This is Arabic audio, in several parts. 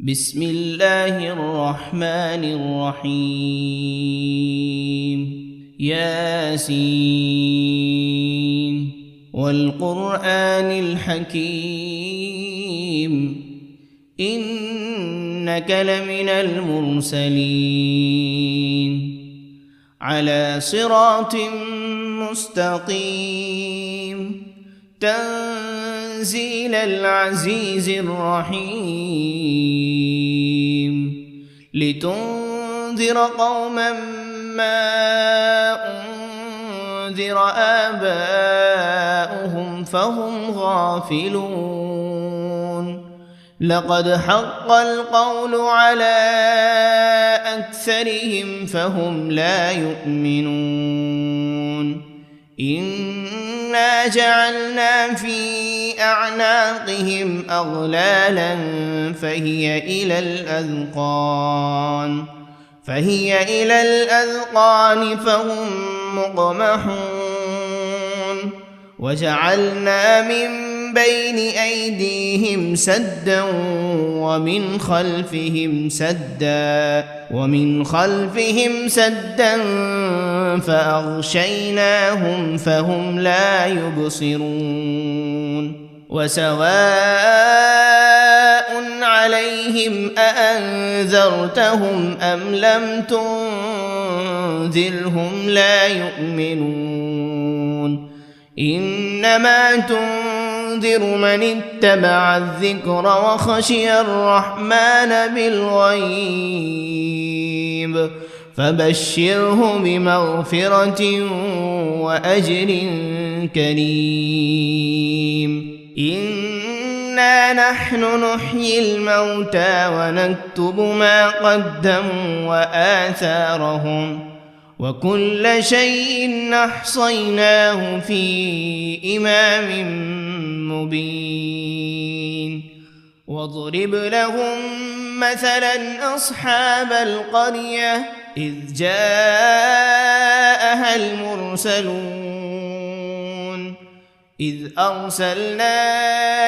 بسم الله الرحمن الرحيم ياسين والقرآن الحكيم إنك لمن المرسلين على صراط مستقيم تنزيل العزيز الرحيم لتنذر قوما ما أنذر آباؤهم فهم غافلون لقد حق القول على أكثرهم فهم لا يؤمنون إنا جعلنا في أعناقهم أغلالا فهي إلى الأذقان فهم مقمحون وجعلنا من بين أيديهم سدا ومن خلفهم سدا فأغشيناهم فهم لا يبصرون وسواء عليهم أأنذرتهم أم لم تنذرهم لا يؤمنون إنما تنذر من اتبع الذكر وخشي الرحمن بالغيب فبشره بمغفرة وأجر كريم إنا نحن نحيي الموتى ونكتب ما قدموا وآثارهم وكل شيء أحصيناه في إمام مبين واضرب لهم مثلا أصحاب القرية إذ جاءها المرسلون إذ أرسلنا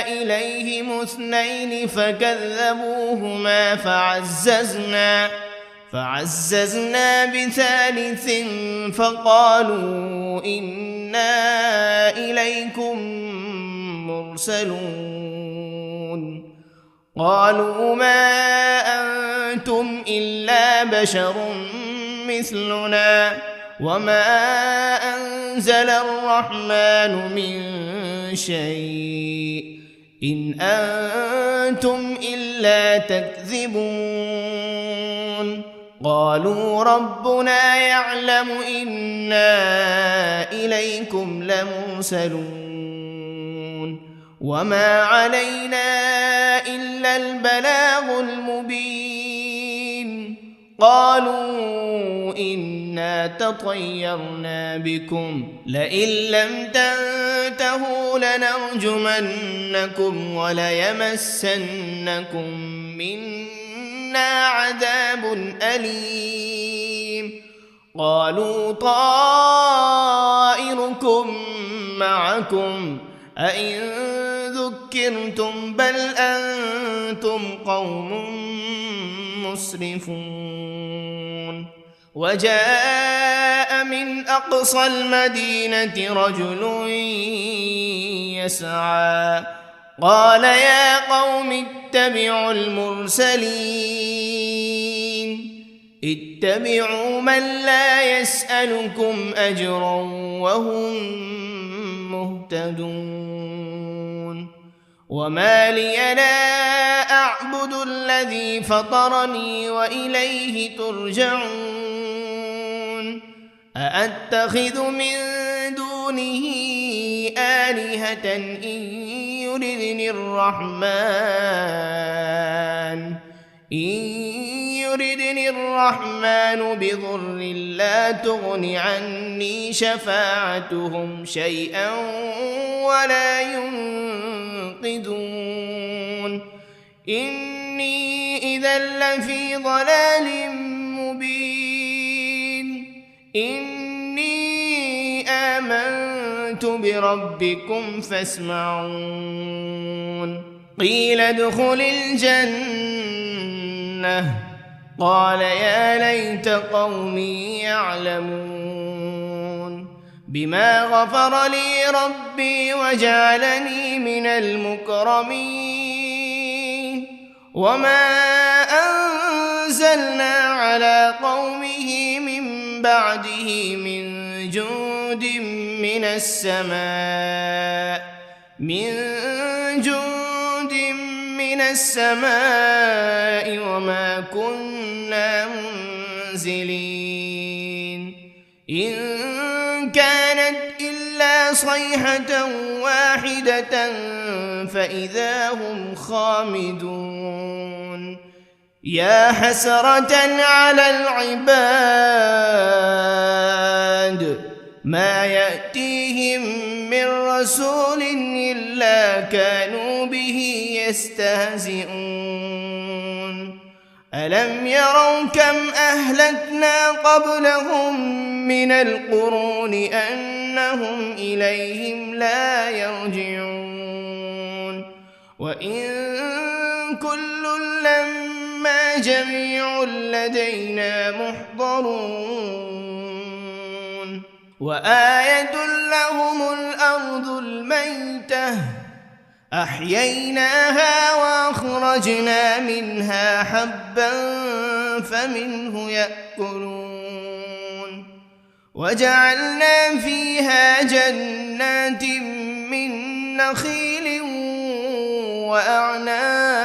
إليهم 2 فكذبوهما فعززنا بثالث فقالوا إنا إليكم مرسلون قالوا ما أنتم إلا بشر مثلنا وما أنزل الرحمن من شيء إن أنتم إلا تكذبون قالوا ربنا يعلم إنا إليكم لمرسلون وما علينا إلا البلاغ المبين قالوا إنا تطيرنا بكم لئن لم تنتهوا لنرجمنكم وليمسنكم منا عذاب أليم قالوا طائركم معكم أئن ذكرتم بل أنتم قوم مسرفون وجاء من أقصى المدينة رجل يسعى قال يا قوم اتبعوا المرسلين اتبعوا من لا يسألكم أجرا وهم مهتدون وما لي لا أعبد الذي فطرني وإليه ترجعون أأتخذ من دونه آلهة إن يردني الرحمن بضر لا تغن عني شفاعتهم شيئا ولا ينقذون إني إذا لفي ضلال مبين إني آمنت بربكم فاسمعون قيل ادخل الجنة لأغوينه قال يا ليت قومي يعلمون بما غفر لي ربي وجعلني من المكرمين وما أنزلنا على قومه من بعده من جند من السماء وما كنا منزلين إن كانت إلا صيحة واحدة فإذا هم خامدون يا حسرة على العباد ما يأتيهم من رسول إلا كانوا به يستهزئون ألم يروا كم أهلكنا قبلهم من القرون أنهم إليهم لا يرجعون وإن كل لما جميع لدينا محضرون وآية لهم الأرض الميتة أحييناها وأخرجنا منها حبا فمنه يأكلون وجعلنا فيها جنات من نخيل وأعناب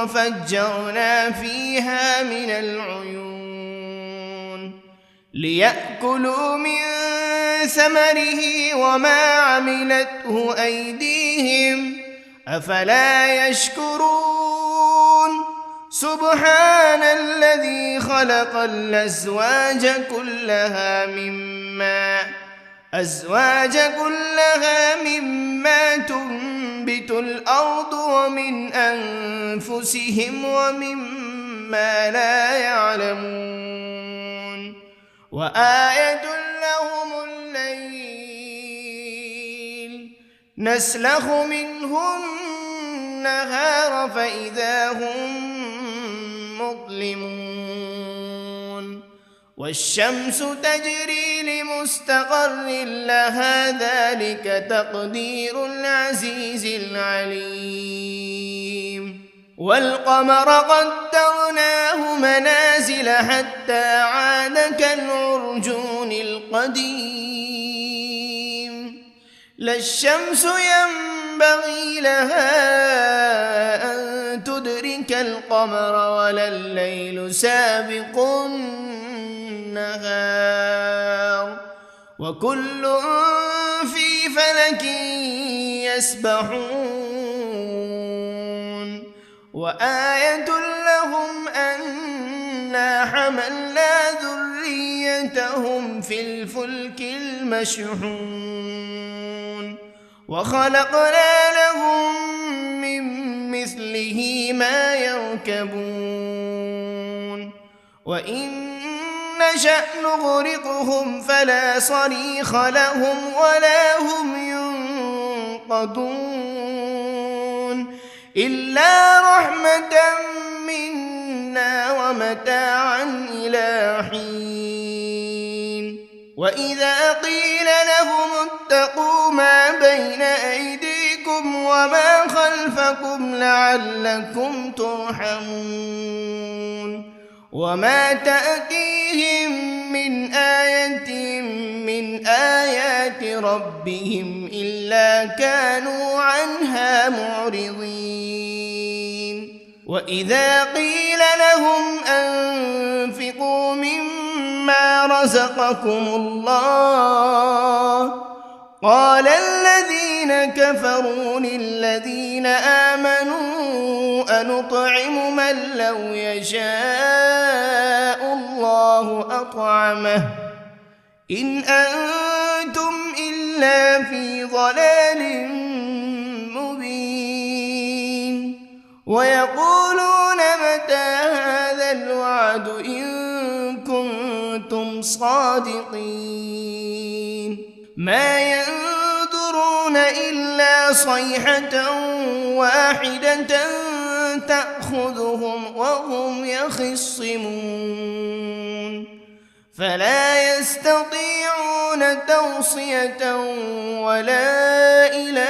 وفجرنا فيها من العيون ليأكلوا من ثمره وما عملته أيديهم أفلا يشكرون سبحان الذي خلق الأزواج كلها مما تنبت الأرض ومن أنفسهم ومما لا يعلمون وآية لهم الليل نسلخ منه النهار فإذا هم مظلمون والشمس تجري لمستقر لها ذلك تقدير العزيز العليم والقمر قدرناه منازل حتى عاد كالعرجون القديم لا الشمس ينبغي لها أن تدرك القمر ولا الليل سابق النهار وكل في فلك يسبحون وآية لهم أنا حملنا ذريتهم في الفلك المشحون وخلقنا لهم من مثله ما يركبون وإن نشأ نغرقهم فلا صريخ لهم ولا هم ينقذون إلا رحمة منا ومتاعا إلى حين وإذا قيل لهم اتقوا ما بين أيديكم وما خلفكم لعلكم ترحمون وما تأتيهم من آية من آيات ربهم إلا كانوا عنها معرضين وإذا قيل لهم أنفقوا مما رزقكم الله قال الذين كفروا للذين آمنوا أنطعم من لو يشاء الله أطعمه إن أنتم إلا في ضلال مبين ويقولون متى هذا الوعد إن كنتم صادقين ما ينظرون إلا صيحة واحدة تأخذهم وهم يخصمون فلا يستطيعون توصية ولا إلى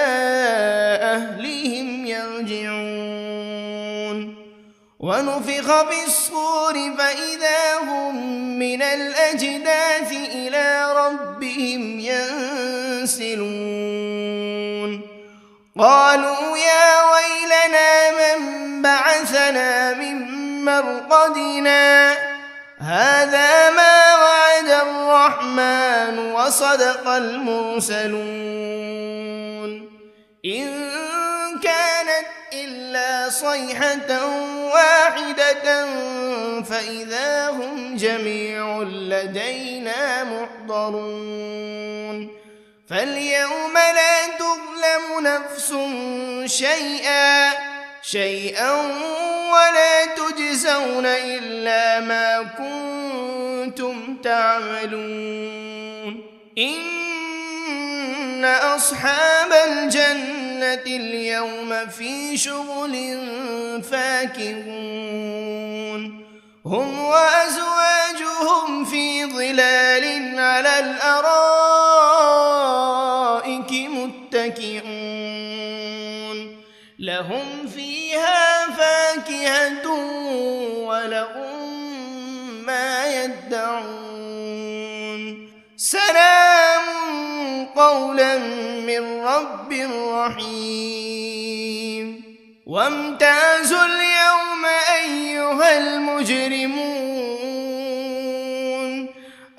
أهلهم يرجعون ونفخ في الصور فإذا هم من الأجداث إلى ربهم ينسلون قالوا يا ويلنا من بعثنا من مرقدنا هذا ما وعد الرحمن وصدق المرسلون إن كانت إلا صيحة واحدة فإذا هم جميع لدينا محضرون فاليوم لا تظلم نفس شيئا ولا تجزون إلا ما كنتم تعملون إن أصحاب الجنة اليوم في شغل فاكهون هم وأزواجهم في ظلال على الأرائك متكئون لهم فيها فاكهة ولهم ما يدعون سلام قولا من رب رحيم وامتازوا اليوم أيها المجرمون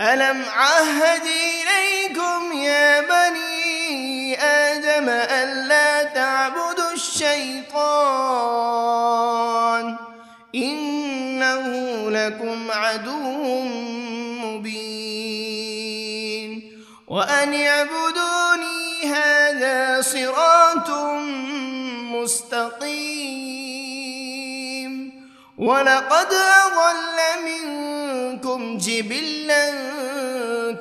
ألم عهد إليكم يا بني آدم ألا تعبدوا الشيطان إنه لكم عدو مبين وأن اعبدوني هذا صراط مستقيم ولقد أضل منكم جبلا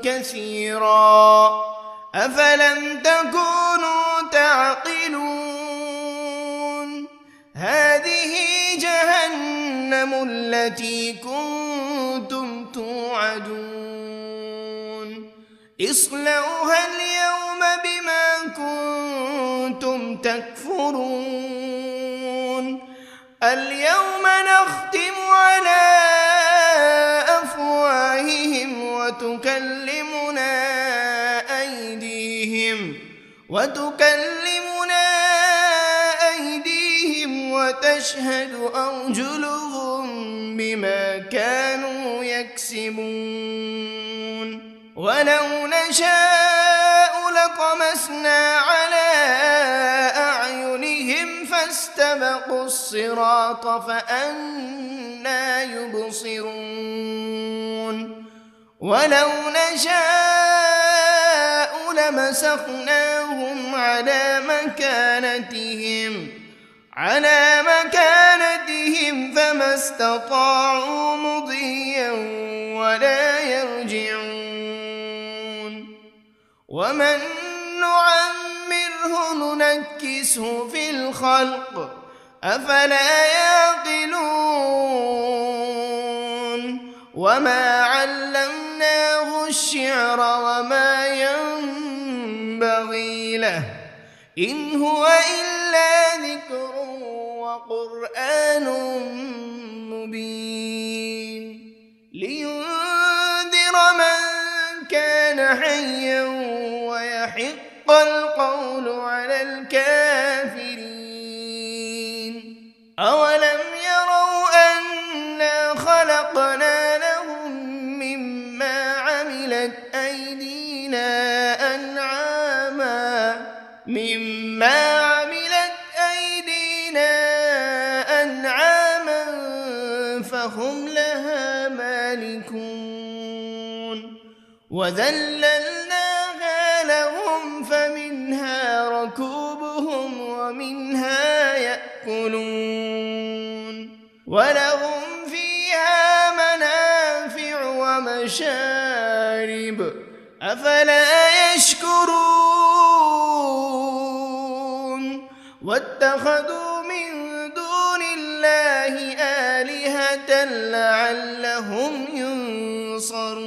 كثيرا أفلم تكونوا تعقلون هذه جهنم التي كنتم توعدون اصلوها اليوم بما كنتم تكفرون اليوم نختم على أفواههم وتكلمنا أيديهم وتشهد أرجلهم بما كانوا يكسبون ولو نشاء لطمسنا على أعينهم فاستبقوا الصراط فأنى يبصرون ولو نشاء لمسخناهم على مكانتهم فما استطاعوا مضيا ولا يرجعون ومن نعمره ننكسه في الخلق أفلا يعقلون وما علمناه الشعر وما ينبغي له إن هو إلا ذكر وقرآن مبين لينذر من كان حيا ويحق القول على الكافرين أولم يروا أنا خلقنا لهم مما عملت أيدينا أنعاما فهم لها مالكون وذللناها لهم فمنها ركوبهم ومنها يأكلون ولهم فيها منافع ومشارب أفلا يشكرون واتخذوا من دون الله آلهة لعلهم ينصرون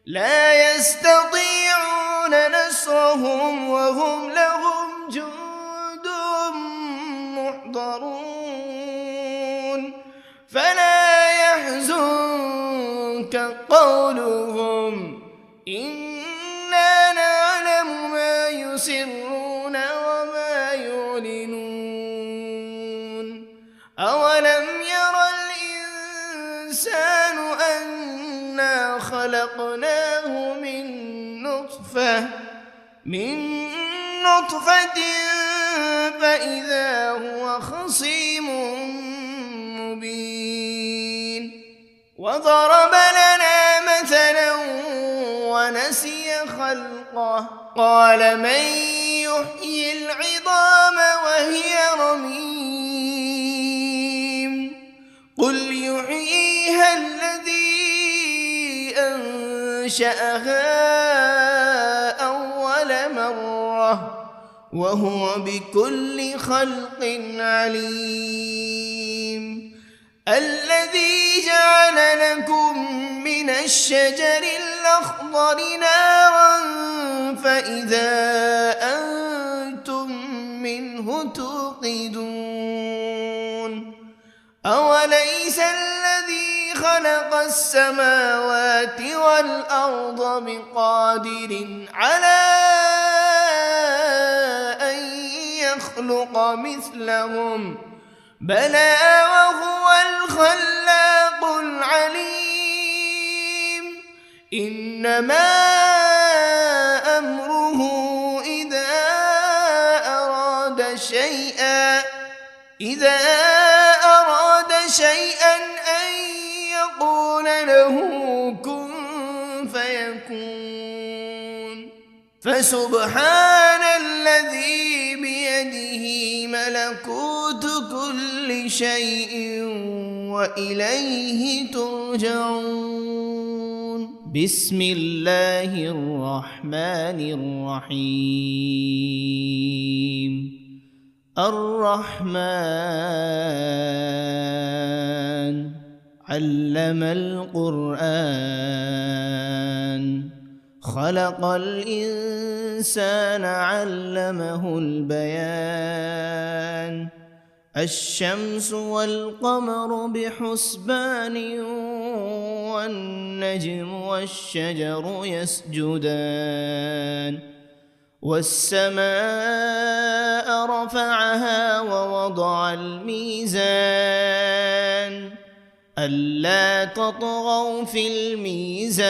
لا يستطيعون نصرهم وهم لهم جند محضرون فلا يحزنك قولهم إنا نعلم ما يسرون وما يعلنون أولم ير الإنسان أنا خلقناه من نطفة فإذا هو خصيم مبين وضرب لنا مثلا ونسي خلقه قال من يحيي العظام وهي رميم قل يحييها الذي أنشأها أول مرة وهو بكل خلق عليم الذي جعل لكم من الشجر الأخضر نارا فإذا أنتم منه توقدون أوليس الذي خلق السماوات والأرض بقادر على أن يخلق مثلهم بلى وهو الخلاق العليم إنما أمره إذا أراد شيئا أن يقول له كن فيكون فسبحان الذي بيده ملكوت كل شيء وإليه ترجعون بسم الله الرحمن الرحيم الرحمن علم القرآن خلق الإنسان علمه البيان الشمس والقمر بحسبان والنجم والشجر يسجدان والسماء رفعها ووضع الميزان ألا تطغوا في الميزان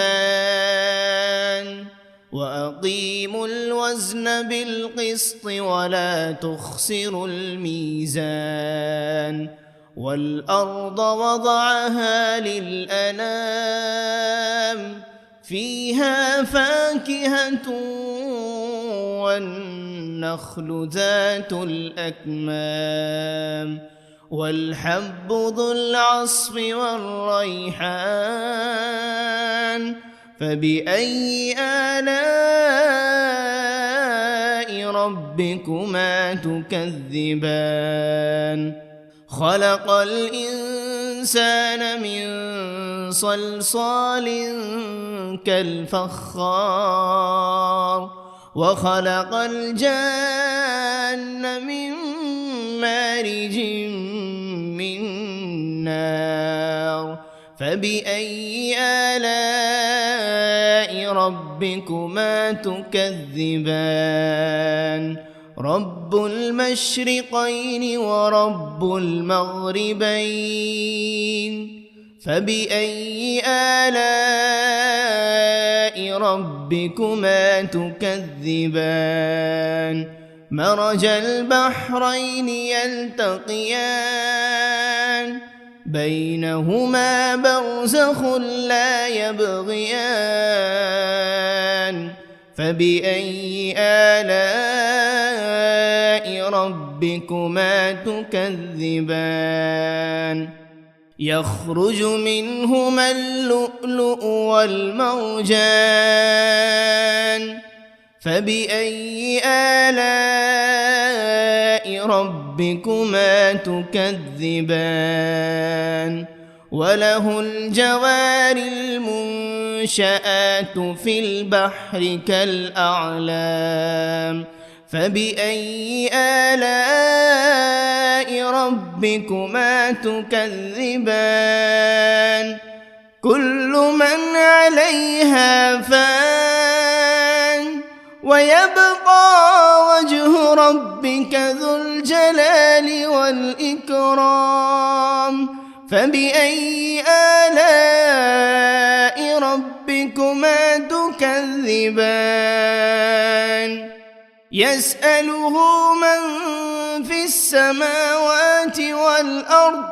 وأقيموا الوزن بالقسط ولا تخسروا الميزان والأرض وضعها للأنام فيها فاكهة والنخل ذات الأكمام والحب ذو العصف والريحان فبأي آلاء ربكما تكذبان خلق الإنسان من صلصال كالفخار وخلق الجان من مارج من نار فبأي آلاء ربكما تكذبان رب المشرقين ورب المغربين فبأي آلاء ربكما تكذبان مرج البحرين يلتقيان بينهما برزخ لا يبغيان فبأي آلاء ربكما تكذبان يخرج منهما اللؤلؤ والمرجان فبأي آلاء ربكما تكذبان وله الجوار المنشآت في البحر كالأعلام فبأي آلاء ربكما تكذبان كل من عليها فان ويبقى وجه ربك ذو الجلال والإكرام فبأي آلاء ربكما تكذبان يسأله من في السماوات والأرض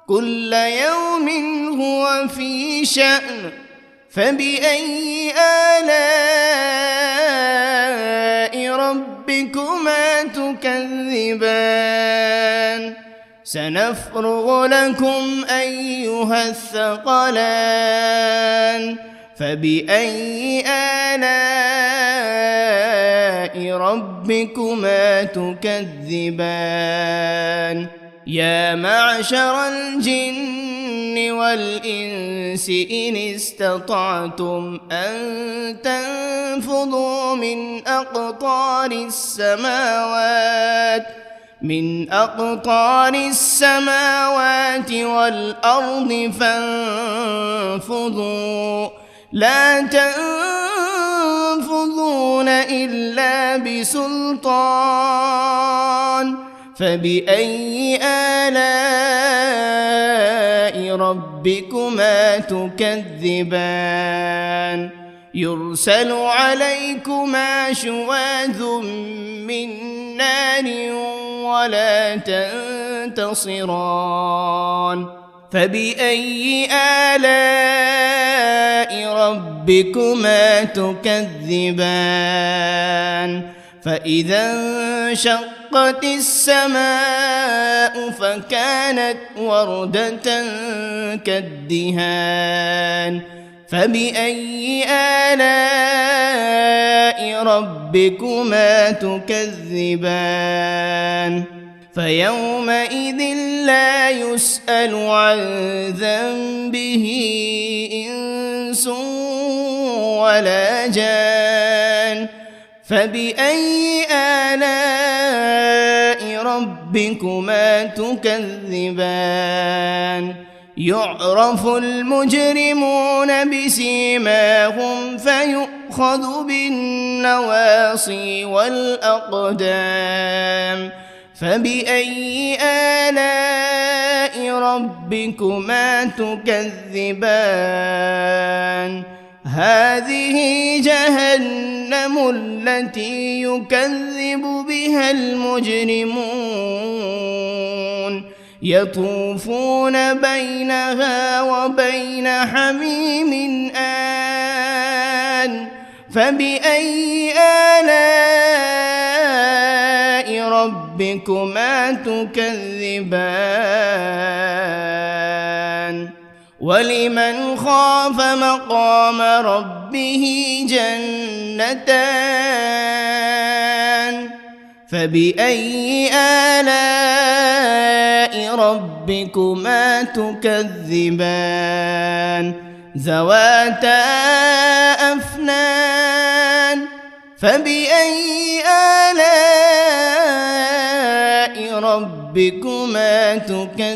كل يوم هو في شأن فبأي آلاء ربكما تكذبان سنفرغ لكم أيها الثقلان فبأي آلاء ربكما تكذبان يا معشر الجن والإنس إن استطعتم أن تنفذوا من أقطار السماوات والأرض فانفذوا لا تنفذون إلا بسلطان فبأي آلاء ربكما تكذبان يرسل عليكما شواذ من نار ولا تنتصران فبأي آلاء ربكما تكذبان فإذا انشقت السماء فكانت وردة كالدهان فبأي آلاء ربكما تكذبان فيومئذ لا يسأل عن ذنبه إنس ولا جان فبأي آلاء ربكما تكذبان يعرف المجرمون بسيماهم فيؤخذ بالنواصي والأقدام فبأي آلاء ربكما تكذبان هذه جهنم التي يكذب بها المجرمون يطوفون بينها وبين حميم آن فبأي آلاء ربكما تكذبان ولمن خاف مقام ربه جنتان فبأي آلاء ربكما تكذبان ذواتا أفنان فبأي آلاء ربكما تكذبان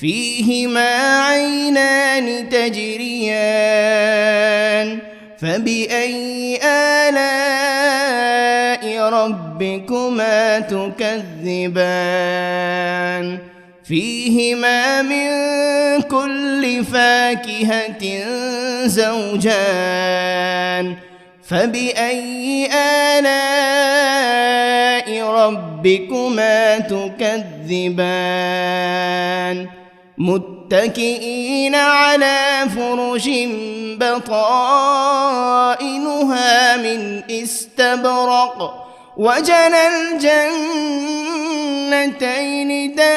فيهما عينان تجريان فبأي آلاء ربكما تكذبان فيهما من كل فاكهة زوجان فبأي آلاء ربكما تكذبان متكئين على فرش بطائنها من استبرق وجنى الجنتين دان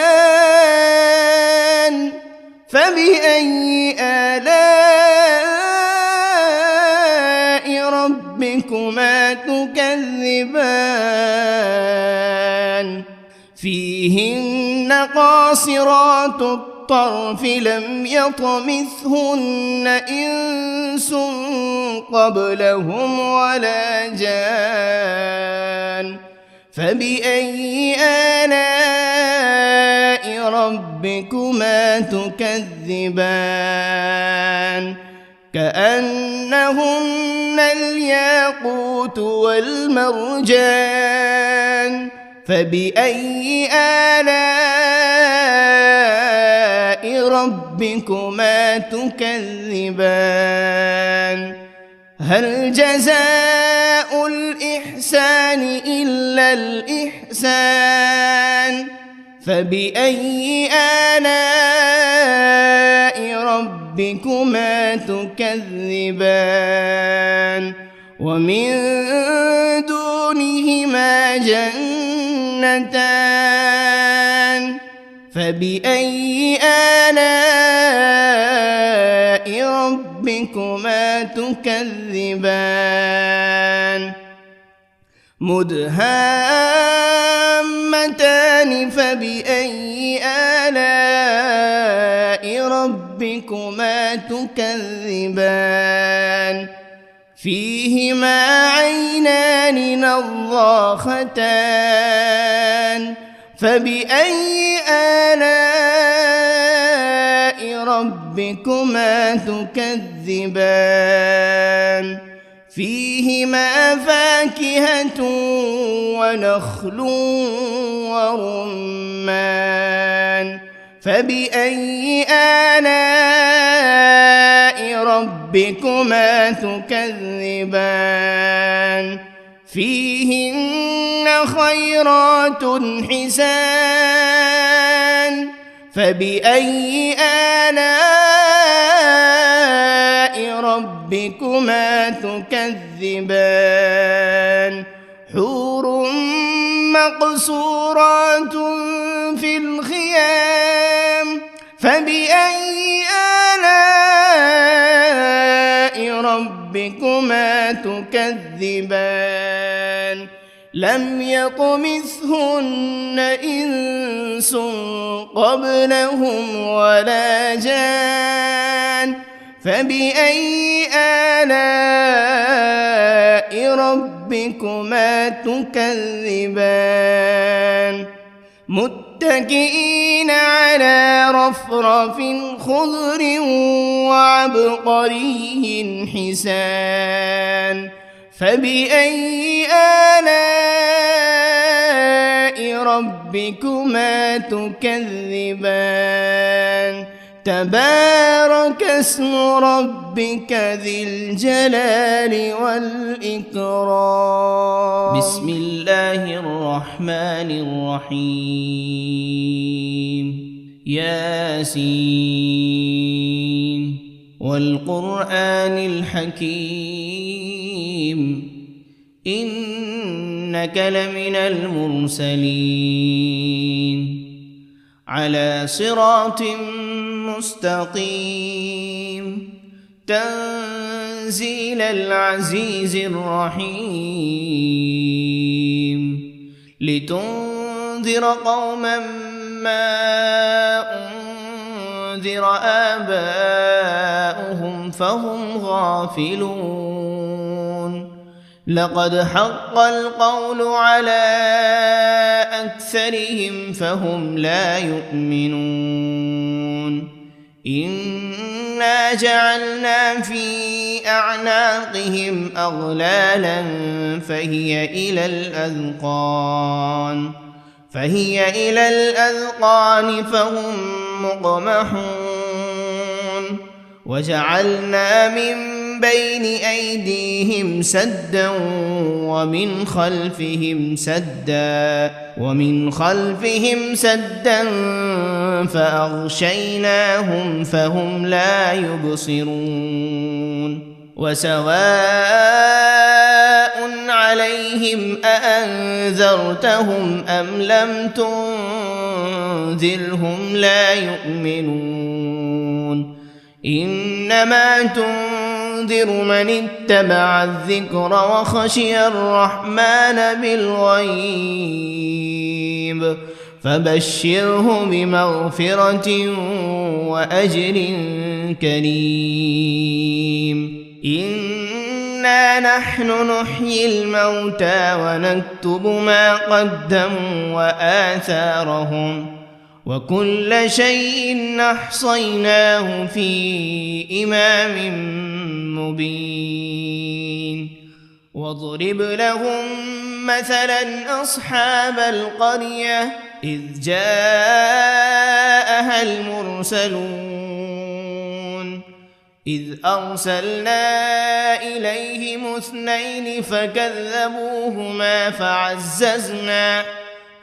فبأي آلاء ربكما ربكما تكذبان فيهن قاصرات الطرف لم يطمثهن إنس قبلهم ولا جان فبأي آلاء ربكما تكذبان كأنهن الياقوت والمرجان فبأي آلاء ربكما تكذبان هل جزاء الإحسان إلا الإحسان فبأي آلاء ربكما تكذبان ومن دونهما جنتان فبأي آلاء ربكما تكذبان مدهامتان فبأي آلاء ربكما تكذبان فيهما عينان نضاختان فبأي آلاء ربكما تكذبان فيهما فاكهة ونخل ورمان فبأي آلاء ربكما تكذبان فيهن خيرات حسان فبأي آلاء ربكما تكذبان حور مقصورات في الخيام فبأي آلاء ربكما تكذبان لم يطمثهن إنس قبلهم ولا جان فبأي آلاء ربكما تكذبان متكئين على رفرف خضر وعبقري حسان فبأي آلاء ربكما تكذبان تبارك اسم ربك ذي الجلال والإكرام بسم الله الرحمن الرحيم ياسين والقرآن الحكيم إنك لمن المرسلين على صراط مستقيم تنزيل العزيز الرحيم لتنذر قوما ما أنذر آباؤهم فهم غافلون لقد حق القول على أكثرهم فهم لا يؤمنون إنا جعلنا في أعناقهم أغلالا فهي إلى الأذقان فهم مقمحون وجعلنا من بين أيديهم سدا ومن خلفهم سدا فأغشيناهم فهم لا يبصرون وسواء عليهم أأنذرتهم أم لم تنذرهم لا يؤمنون إنما تنذر تنذر من اتبع الذكر وخشي الرحمن بالغيب فبشره بمغفرة وأجر كريم إنا نحن نحيي الموتى ونكتب ما قدموا وآثارهم وكل شيء أحصيناه في إمام مبين واضرب لهم مثلا أصحاب القرية إذ جاءها المرسلون إذ أرسلنا إليهم 2 فكذبوهما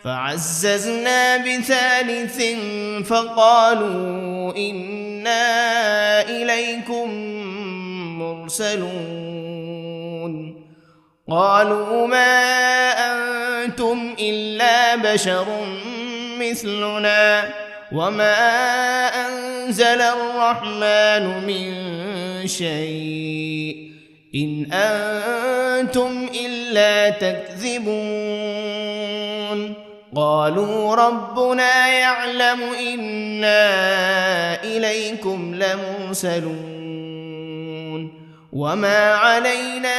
فعززنا ب3 فقالوا إنا إليكم مرسلون قالوا ما أنتم إلا بشر مثلنا وما أنزل الرحمن من شيء إن أنتم إلا تكذبون قالوا ربنا يعلم إنا إليكم لمرسلون وما علينا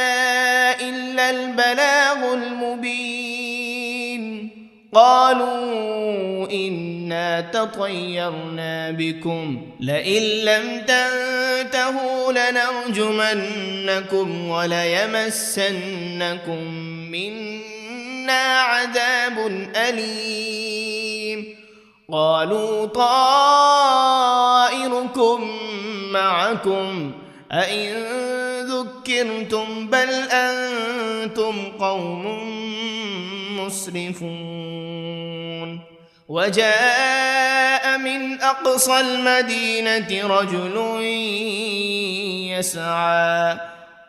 إلا البلاغ المبين قالوا إنا تطيرنا بكم لئن لم تنتهوا لنرجمنكم وليمسنكم منا عذاب أليم قالوا طائركم معكم أئن ذكرتم بل أنتم قوم مسرفون وجاء من أقصى المدينة رجل يسعى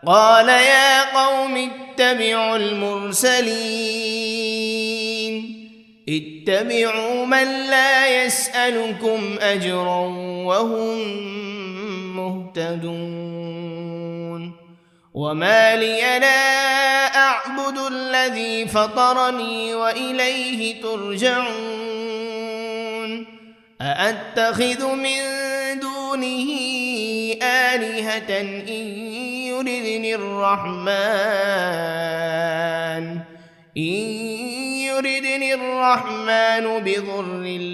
قال يا قوم اتبعوا المرسلين اتبعوا من لا يسألكم أجرا وهم مهتدون وما لي لا أعبد الذي فطرني وإليه ترجعون أأتخذ من دونه آلهة إن يردني الرحمن بضر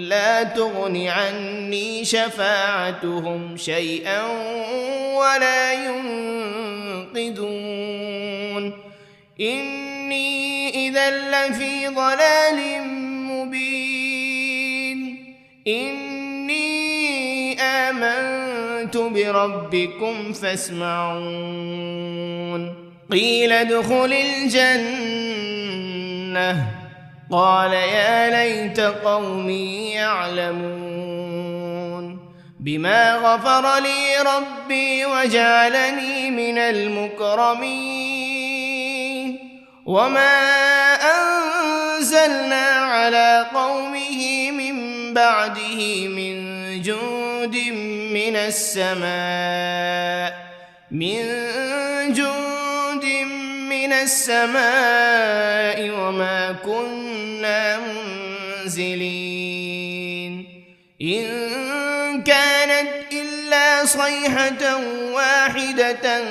لا تغن عني شفاعتهم شيئا ولا ينقذون إني إذا لفي ضلال مبين إني آمنت بربكم فاسمعون قيل ادخل الجنة قال يا ليت قومي يعلمون بما غفر لي ربي وجعلني من المكرمين وما أنزلنا على قومه من بعده من جند من السماء وما كنا منزلين إن كانت إلا صيحة واحدة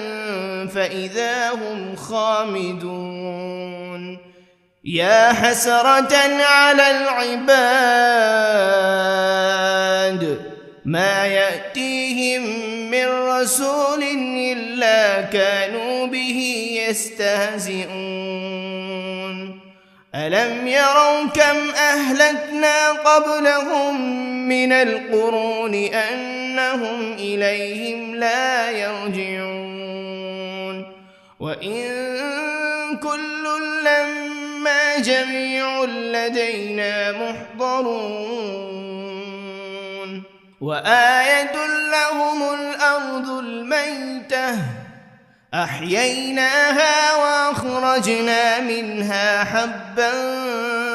فإذا هم خامدون يا حسرة على العباد ما يأتيهم من رسول إلا كانوا به يستهزئون ألم يروا كم أهلكنا قبلهم من القرون أنهم إليهم لا يرجعون وإن كل لما جميع لدينا محضرون وآية لهم الأرض الميتة أحييناها وأخرجنا منها حبا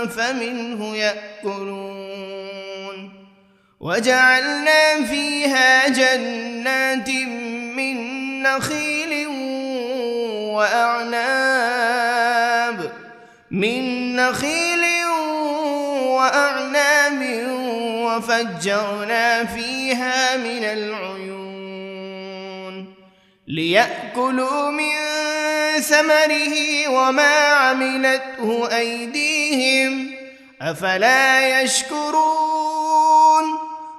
فمنه يأكلون وجعلنا فيها جنات من نخيل وأعناب من نخيل وأعناب وفجرنا فيها من العيون ليأكلوا من ثمره وما عملته أيديهم أفلا يشكرون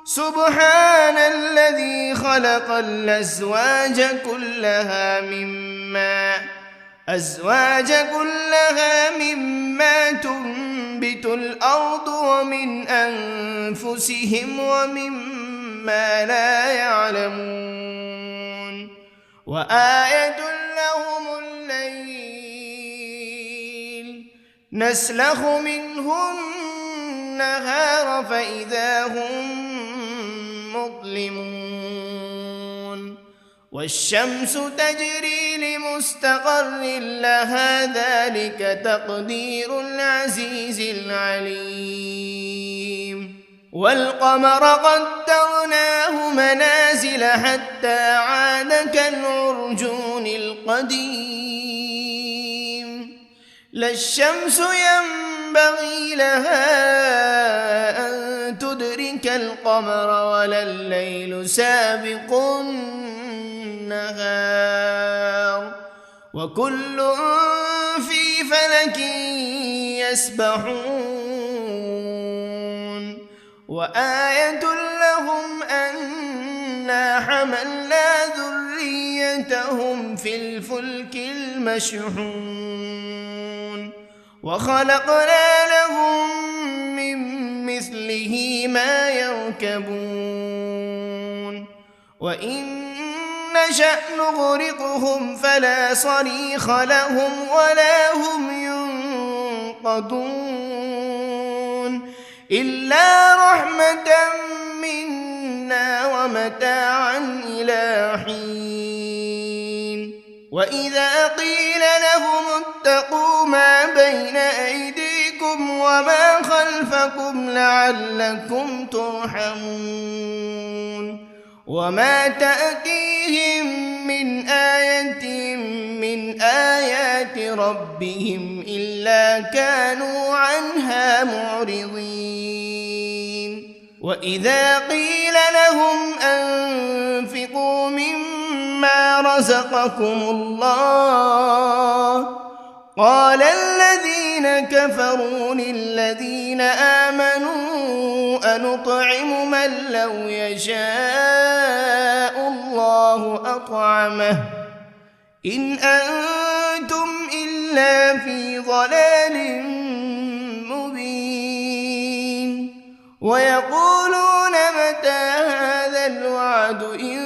سبحان الذي خلق الأزواج كلها مما تنبت الأرض ومن أنفسهم ومما لا يعلمون وآية لهم الليل نسلخ منه النهار فإذا هم مظلمون والشمس تجري لمستقر لها ذلك تقدير العزيز العليم والقمر قدرناه منازل حتى عاد كالعرجون القديم لا الشمس ينبغي لها أن تدرك القمر ولا الليل سابق النهار وكل في فلك يسبحون وآية لهم أنا حملنا ذريتهم في الفلك المشحون وخلقنا لهم من مثله ما يركبون وإن نشأ نغرقهم فلا صريخ لهم ولا هم ينقذون إلا رحمة منا ومتاعا إلى حين وإذا قيل لهم اتقوا ما بين أيديكم وما خلفكم لعلكم ترحمون وما تأتيهم من آية من آيات ربهم إلا كانوا عنها معرضين وإذا قيل لهم أنفقوا مما رزقكم الله قال الذين كفروا للذين آمنوا أنطعم من لو يشاء الله أطعمه إن أنتم إلا في ضلال مبين ويقولون متى هذا الوعد إن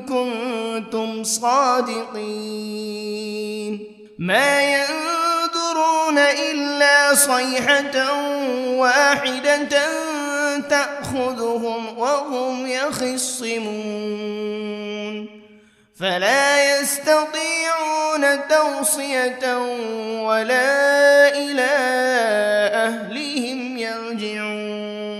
كنتم صادقين ما ينظرون إلا صيحة واحدة تأخذهم وهم يخصمون فلا يستطيعون توصية ولا إلى أهلهم يرجعون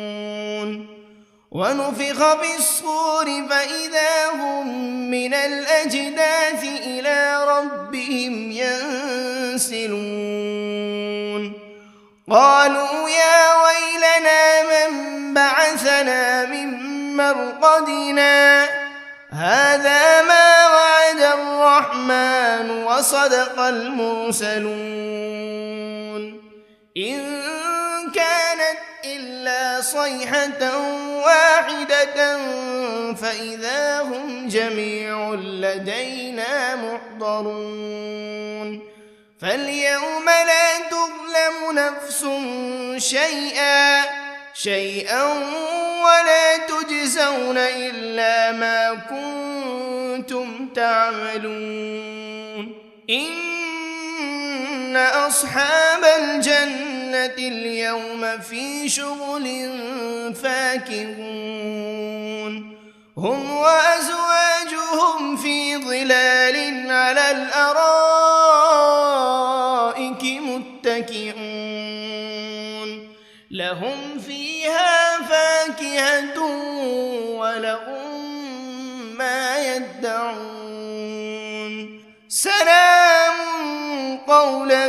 ونفخ بالصور فإذا هم من الأجداث إلى ربهم ينسلون قالوا يا ويلنا من بعثنا من مرقدنا هذا ما وعد الرحمن وصدق المرسلون إن كانت إلا صيحة واحدة فإذا هم جميع لدينا محضرون فاليوم لا تظلم نفس شيئا ولا تجزون إلا ما كنتم تعملون إن أصحاب الجنة اليوم في شغل فاكهون هم وأزواجهم في ظلال على الأرائك متكئون لهم فيها فاكهة ولهم ما يدعون سلام قولا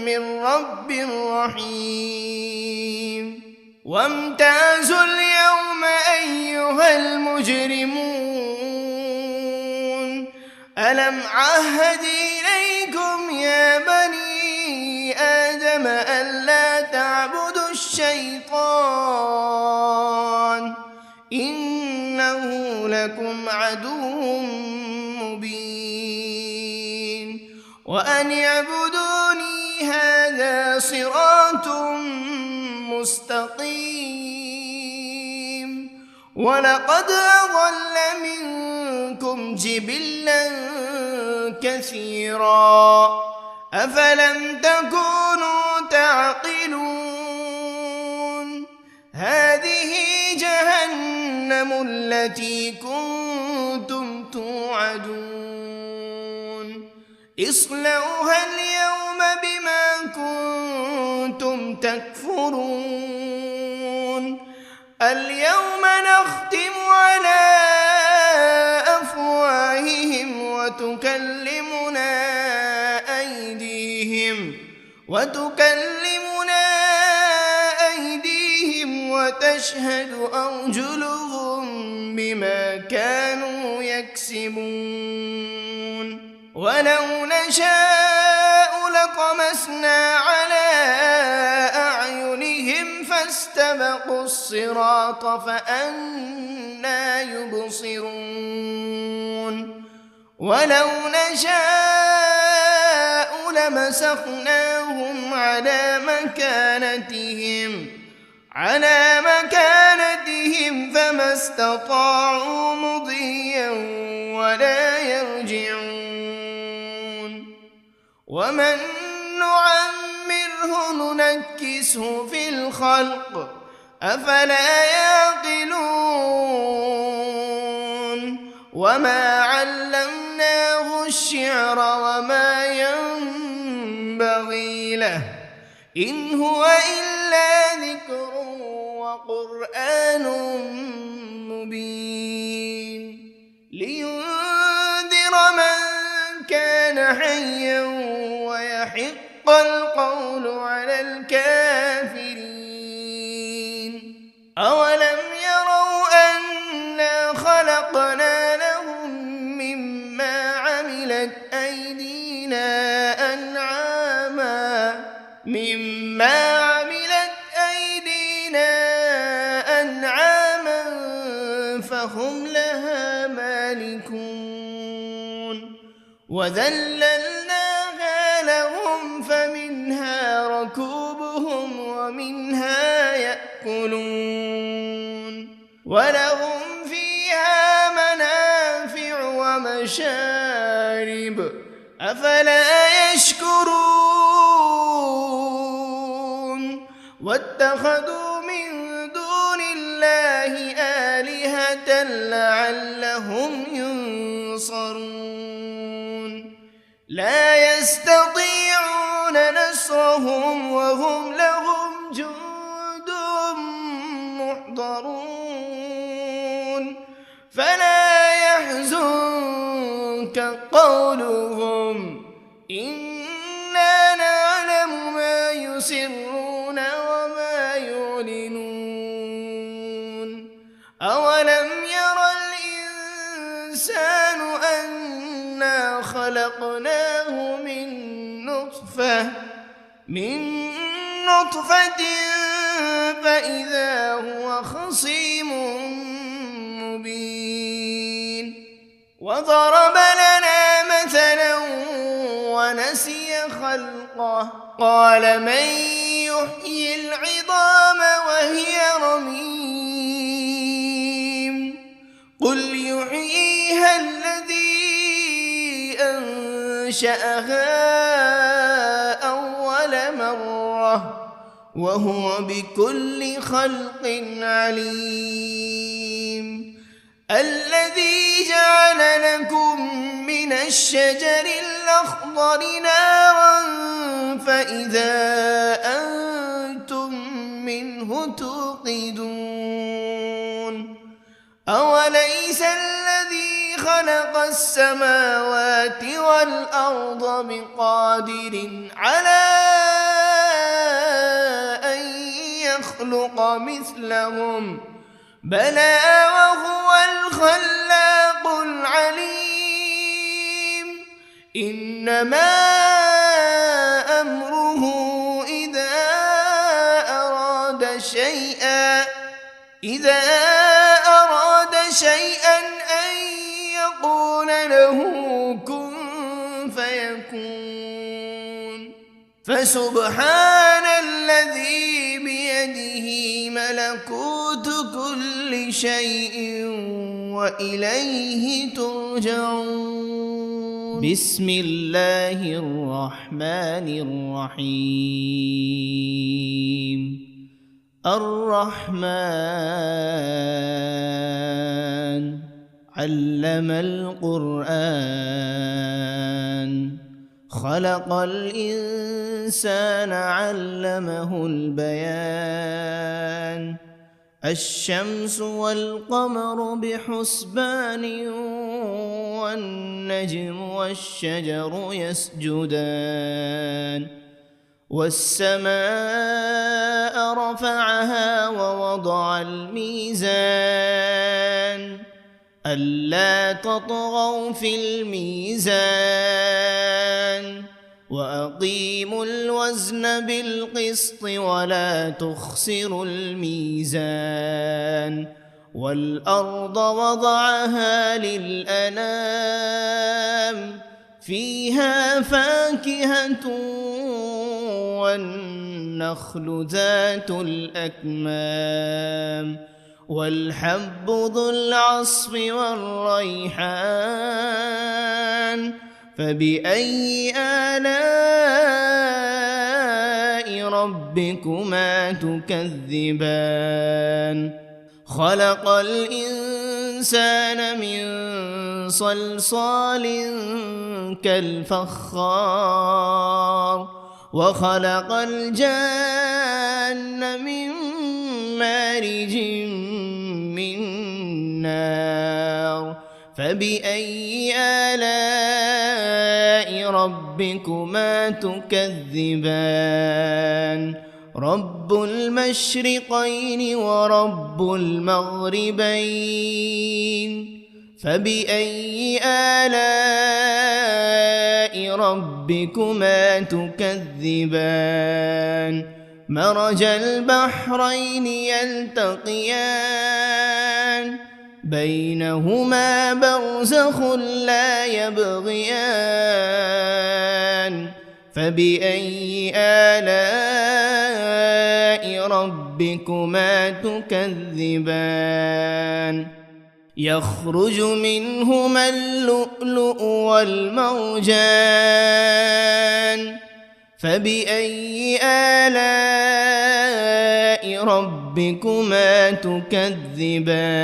من رب رحيم وامتازوا اليوم أيها المجرمون ألم عهد إليكم يا بني آدم ألا تعبدوا الشيطان إنه لكم عدو مبين وأن اعبدوني هذا صراط مستقيم ولقد أضل منكم جبلا كثيرا أفلم تكونوا تعقلون هذه جهنم التي كنتم توعدون اصلوها اليوم بما كنتم تكفرون اليوم نختم على أفواههم وتكلمنا أيديهم وتشهد أرجلهم بما كانوا يكسبون ولو نشاء لطمسنا على أعينهم فاستبقوا الصراط فأنى يبصرون ولو نشاء لمسخناهم على مكانتهم فما استطاعوا مضيا ولا يرجعون ومن نعمره ننكسه في الخلق أفلا يعقلون وما علمناه الشعر وما ينبغي له إن هو إلا ذكر وقرآن مبين لينذر من كان حيا ويحق القول على الكافرين أولم يروا أنا خلقنا لهم مما عملت أيدينا أنعاما فهم لها مالكون وذللناها لهم فمنها ركوبهم ومنها يأكلون ولهم فيها منافع ومشارب أفلا يشكرون واتخذوا من دون الله آلهة لعلهم ينصرون لا يستطيعون نصرهم وهم لهم جند محضرون فلا يحزنك قولهم إنا نعلم ما يسرون وما يعلنون أولم ير الإنسان أنا خلقناه من نطفة فإذا هو خصيم مبين وضرب لنا مثلا ونسي خلقه قال من يحيي العظام وهي رميم قل يحييها الذي أنشأها أول مرة وهو بكل خلق عليم الذي جعل لكم من الشجر الأخضر نارا فإذا أنتم منه توقدون أوليس الذي خلق خلق السماوات والأرض بقادر على أن يخلق مثلهم بلى وهو الخلاق العليم إنما أمره إذا أراد شيئا أن يقول له كن فيكون فسبحان الذي بيده ملكوت كل شيء وإليه ترجعون بسم الله الرحمن الرحيم الرحمن علم القرآن خلق الإنسان علمه البيان الشمس والقمر بحسبان والنجم والشجر يسجدان والسماء رفعها ووضع الميزان ألا تطغوا في الميزان وأقيموا الوزن بالقسط ولا تخسروا الميزان والأرض وضعها للأنام فيها فاكهة والنخل ذات الأكمام والحب ذو العصف والريحان فبأي آلاء ربكما تكذبان خلق الإنسان من صلصال كالفخار وخلق الجان من مارج من نار فبأي آلاء ربكما تكذبان رب المشرقين ورب المغربين فبأي آلاء ربكما تكذبان مرج البحرين يلتقيان بينهما برزخ لا يبغيان فبأي آلاء ربكما تكذبان يخرج منهما اللؤلؤ والمرجان فبأي آلاء ربكما تكذبان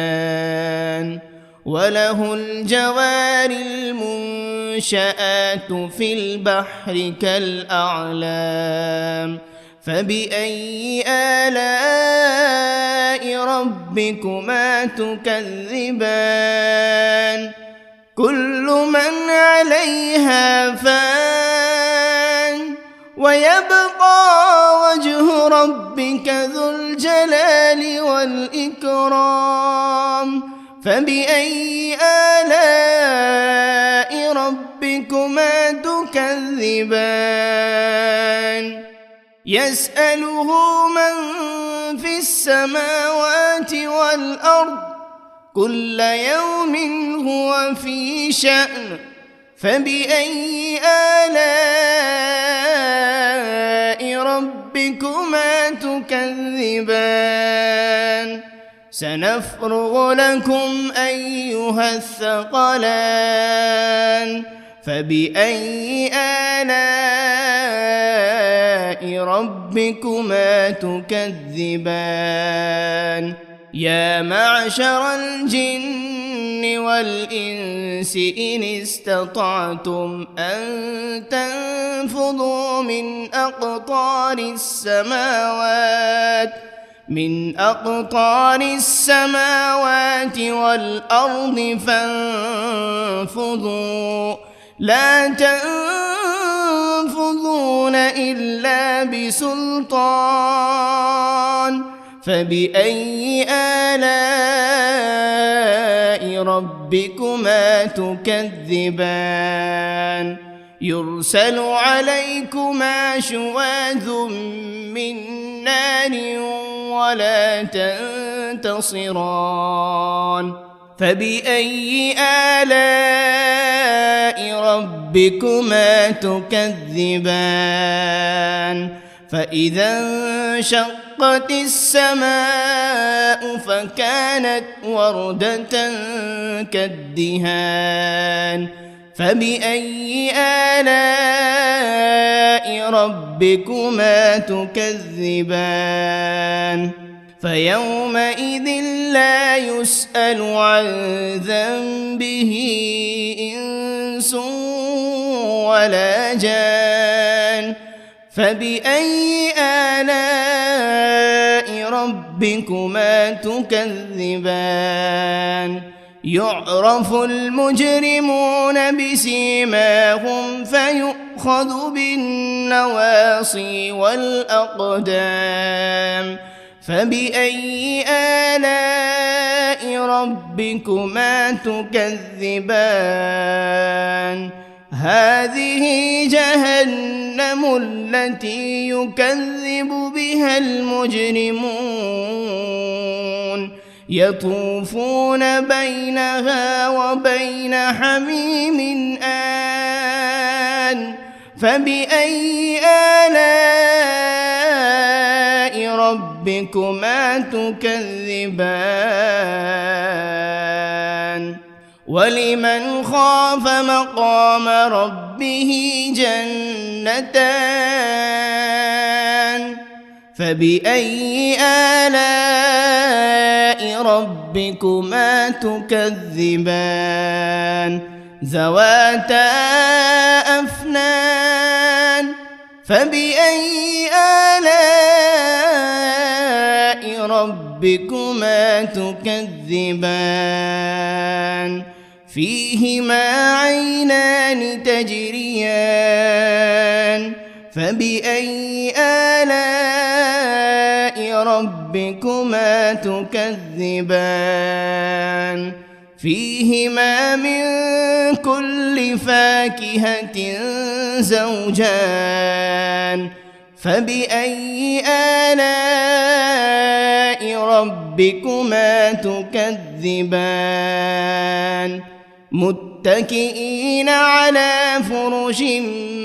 وله الجوار المنشآت في البحر كالأعلام فبأي آلاء ربكما تكذبان كل من عليها فان ويبقى وجه ربك ذو الجلال والإكرام فبأي آلاء ربكما تكذبان يسأله من في السماوات والأرض كل يوم هو في شأن فبأي آلاء ربكما تكذبان سنفرغ لكم أيها الثقلان فبأي آلاء ربكما تكذبان يا معشر الجن والإنس إن استطعتم أن تنفذوا من أقطار السماوات من أقطار السماوات والأرض فانفضوا لا تنفذون إلا بسلطان فبأي آلاء ربكما تكذبان يرسل عليكما شواذ من نار ولا تنتصران فبأي آلاء ربكما تكذبان فإذا انشقت السماء فكانت وردة كالدهان فبأي آلاء ربكما تكذبان فيومئذ لا يسأل عن ذنبه إنس ولا جان فبأي آلاء ربكما تكذبان يعرف المجرمون بسيماهم فيؤخذ بالنواصي والأقدام فبأي آلاء ربكما تكذبان هذه جهنم التي يكذب بها المجرمون يطوفون بينها وبين حميم آن فبأي آلاء ربكما تكذبان ولمن خاف مقام ربه جنتان فبأي آلاء ربكما تكذبان ذواتا أفنان فبأي آلاء ربكما تكذبان فيهما عينان تجريان فبأي آلاء ربكما تكذبان فيهما من كل فاكهة زوجان فبأي آلاء ربكما تكذبان متكئين على فرش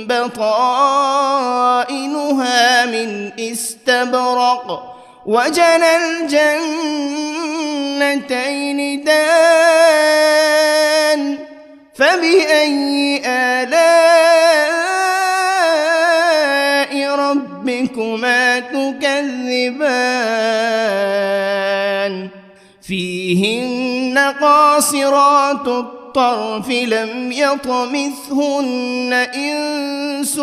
بطائنها من استبرق وجنى الجنتين دان فبأي آلاء ربكما تكذبان فيهن قاصرات الطرف لم يطمثهن إنس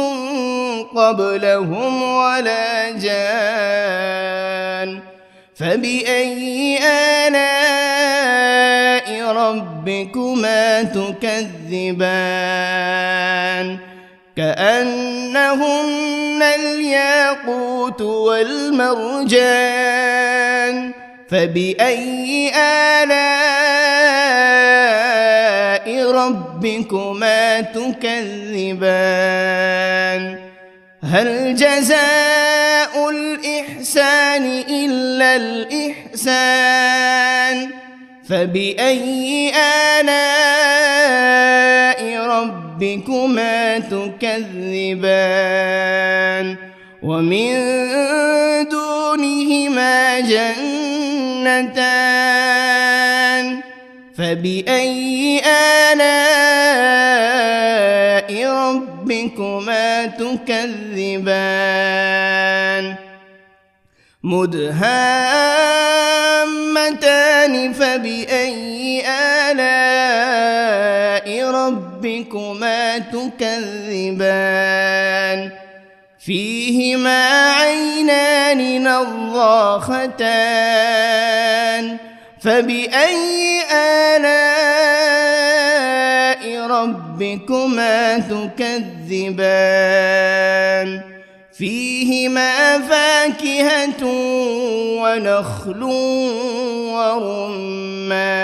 قبلهم ولا جان فبأي آلاء ربكما تكذبان كأنهن الياقوت والمرجان فبأي آلاء ربكما تكذبان هل جزاء الإحسان إلا الإحسان فبأي آلاء ربكما تكذبان ومن دونهما جنتان فبأي آلاء ربكما تكذبان مدهامتان فبأي آلاء ربكما تكذبان فيهما عينان نضاختان فبأي آلاء ربكما تكذبان فيهما فاكهة ونخل ورمان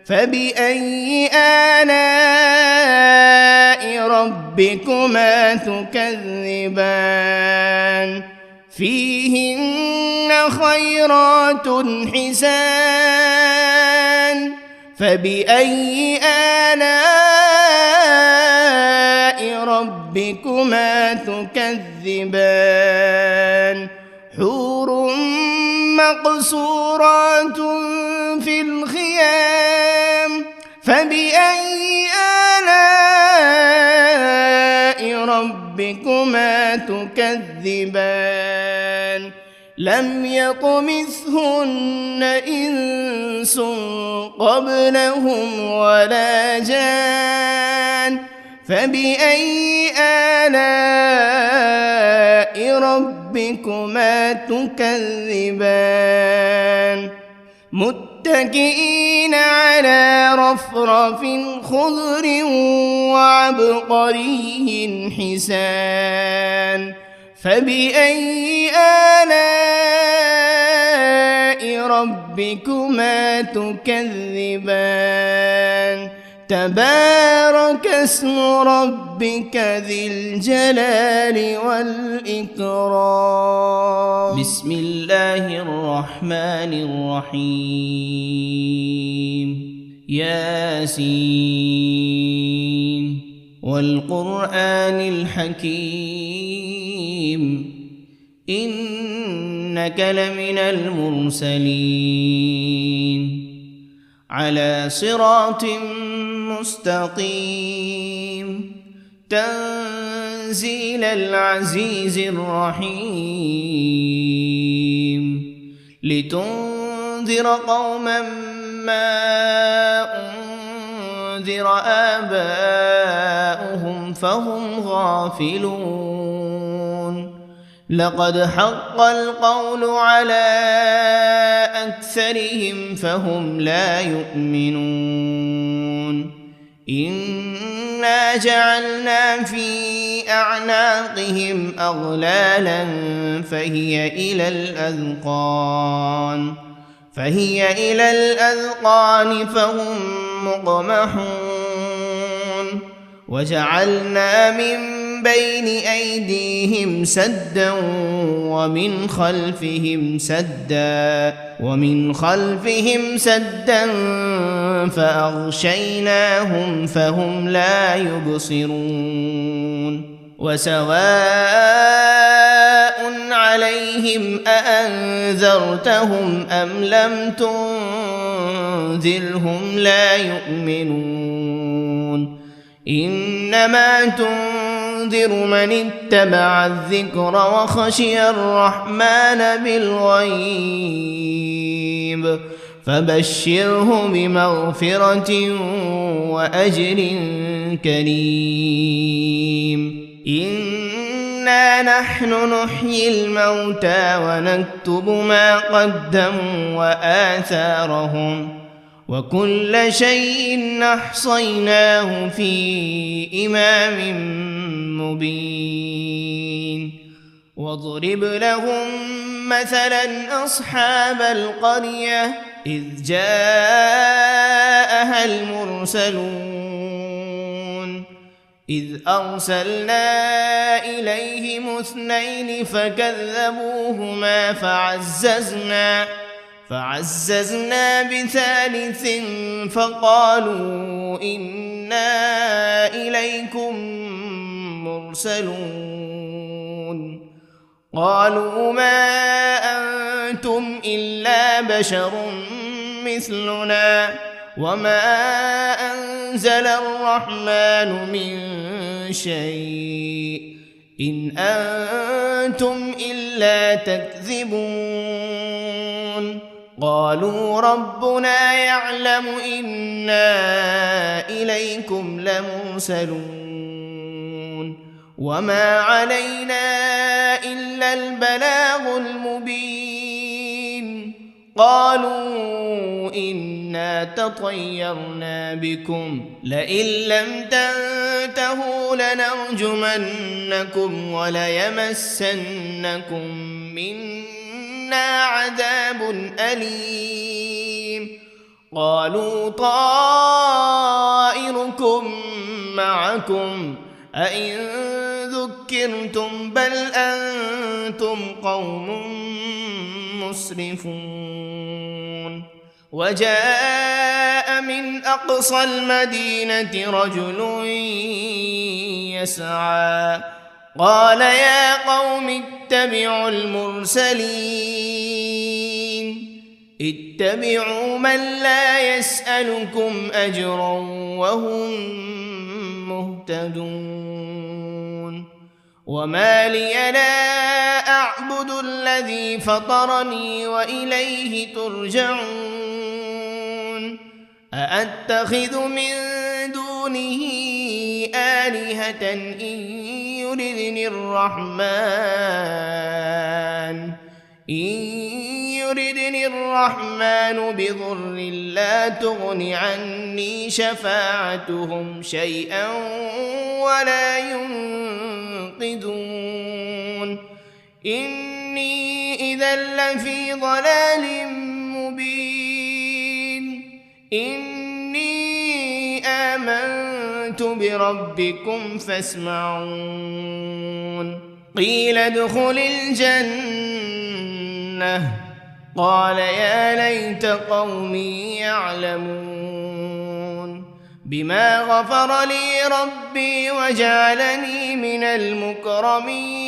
فبأي آلاء ربكما تكذبان فيهن خيرات حسان فبأي آلاء ربكما تكذبان حور مقصورات في الخيام فبأي آلاء ربكما تكذبان لم يطمثهن إنس قبلهم ولا جان فبأي آلاء ربكما تكذبان متكئين على رفرف خضر وعبقري حسان فبأي آلاء ربكما تكذبان تبارك اسم ربك ذي الجلال والإكرام بسم الله الرحمن الرحيم ياسين والقرآن الحكيم إنك لمن المرسلين على صراط مستقيم تنزيل العزيز الرحيم لتنذر قوما ما أنذر آباؤهم فهم غافلون لقد حق القول على أكثرهم فهم لا يؤمنون إنا جعلنا في أعناقهم أغلالا فهي إلى الأذقان فهم مقمحون وجعلنا من بين أيديهم سدا ومن خلفهم سدا فأغشيناهم فهم لا يبصرون وسواء عليهم أأنذرتهم أم لم تنذرهم لا يؤمنون إنما تنذر من اتبع الذكر وخشي الرحمن بالغيب فبشره بمغفرة وأجر كريم إنا نحن نحيي الموتى ونكتب ما قدموا وآثارهم وكل شيء أحصيناه في إمام مبين واضرب لهم مثلا أصحاب القرية إذ جاءها المرسلون إذ أرسلنا إليهم 2 فكذبوهما فعززنا بثالث فقالوا إنا إليكم مرسلون قالوا ما أنتم إلا بشر مثلنا وما أنزل الرحمن من شيء إن أنتم إلا تكذبون قالوا ربنا يعلم إنا إليكم لمرسلون وما علينا إلا البلاغ المبين قالوا إنا تطيرنا بكم لئن لم تنتهوا لنرجمنكم وليمسنكم منا عذاب أليم قالوا طائركم معكم أئن ذكرتم بل أنتم قوم مسرفون وجاء من أقصى المدينة رجل يسعى قال يا قوم اتبعوا المرسلين اتبعوا من لا يسألكم أجرا وهم مهتدون وما لي لا أعبد الذي فطرني وإليه ترجعون أأتخذ من دونه آلهة إن يردني الرحمن بضر لا تغن عني شفاعتهم شيئا ولا ينقذون إني إذا لفي ضلال مبين إني آمنت بربكم فاسمعون قيل ادخل الجنة قال يا ليت قومي يعلمون بما غفر لي ربي وجعلني من المكرمين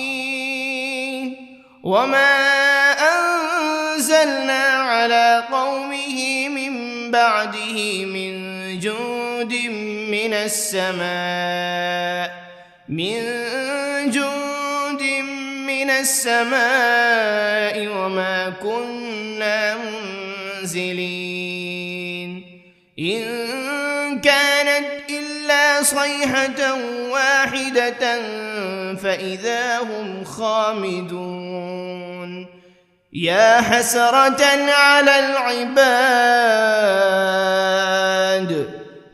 وما أنزلنا على قومه من بعده من جند من السماء وما كنا منزلين إن كانت إلا صيحة واحدة فإذا هم خامدون يا حسرة على العباد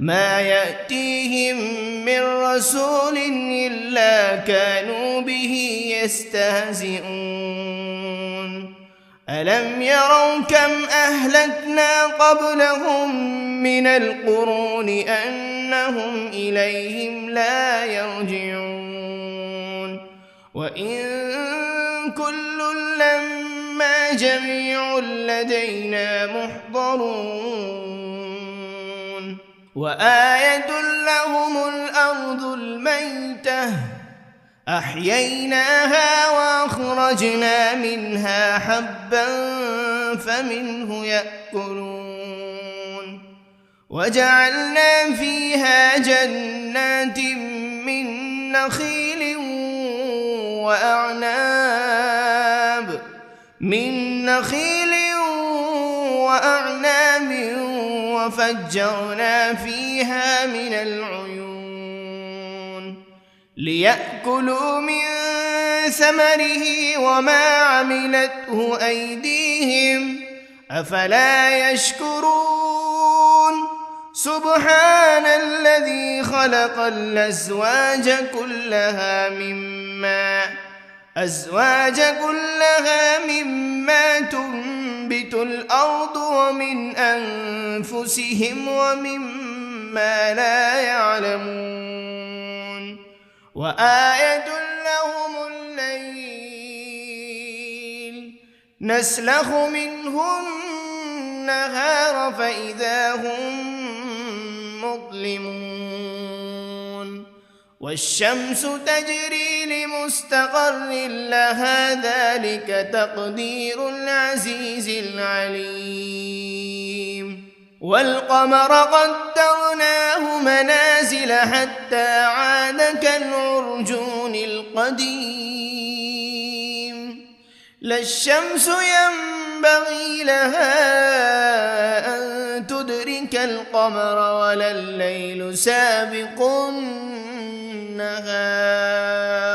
ما يأتيهم من رسول إلا كانوا به يستهزئون ألم يروا كم أهلكنا قبلهم من القرون أنهم إليهم لا يرجعون وإن كل لما جميع لدينا محضرون وآية لهم الأرض الميتة أحييناها وأخرجنا منها حبا فمنه يأكلون وجعلنا فيها جنات من نخيل وأعناب وفجرنا فيها من العيون ليأكلوا من ثمره وما عملته أيديهم أفلا يشكرون سبحان الذي خلق الأزواج كلها مما تنبت الأرض ومن أنفسهم ومما لا يعلمون وآية لهم الليل نسلخ منه النهار فإذا هم مظلمون والشمس تجري لمستقر لها ذلك تقدير العزيز العليم والقمر قدرناه منازل حتى عاد كالعرجون القديم لا الشمس ينبغي لها أن تدرك القمر ولا الليل سابق النهار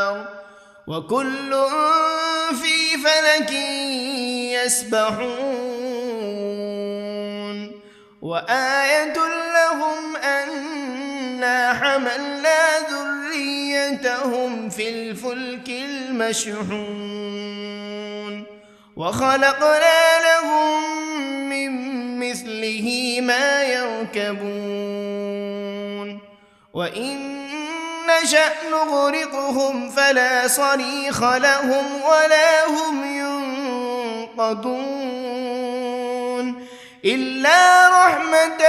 وكل في فلك يسبحون وآية لهم أنا حملنا ذريتهم في الفلك المشحون وخلقنا لهم من مثله ما يركبون وإن نشأ نغرقهم فلا صريخ لهم ولا هم ينقذون إلا رحمة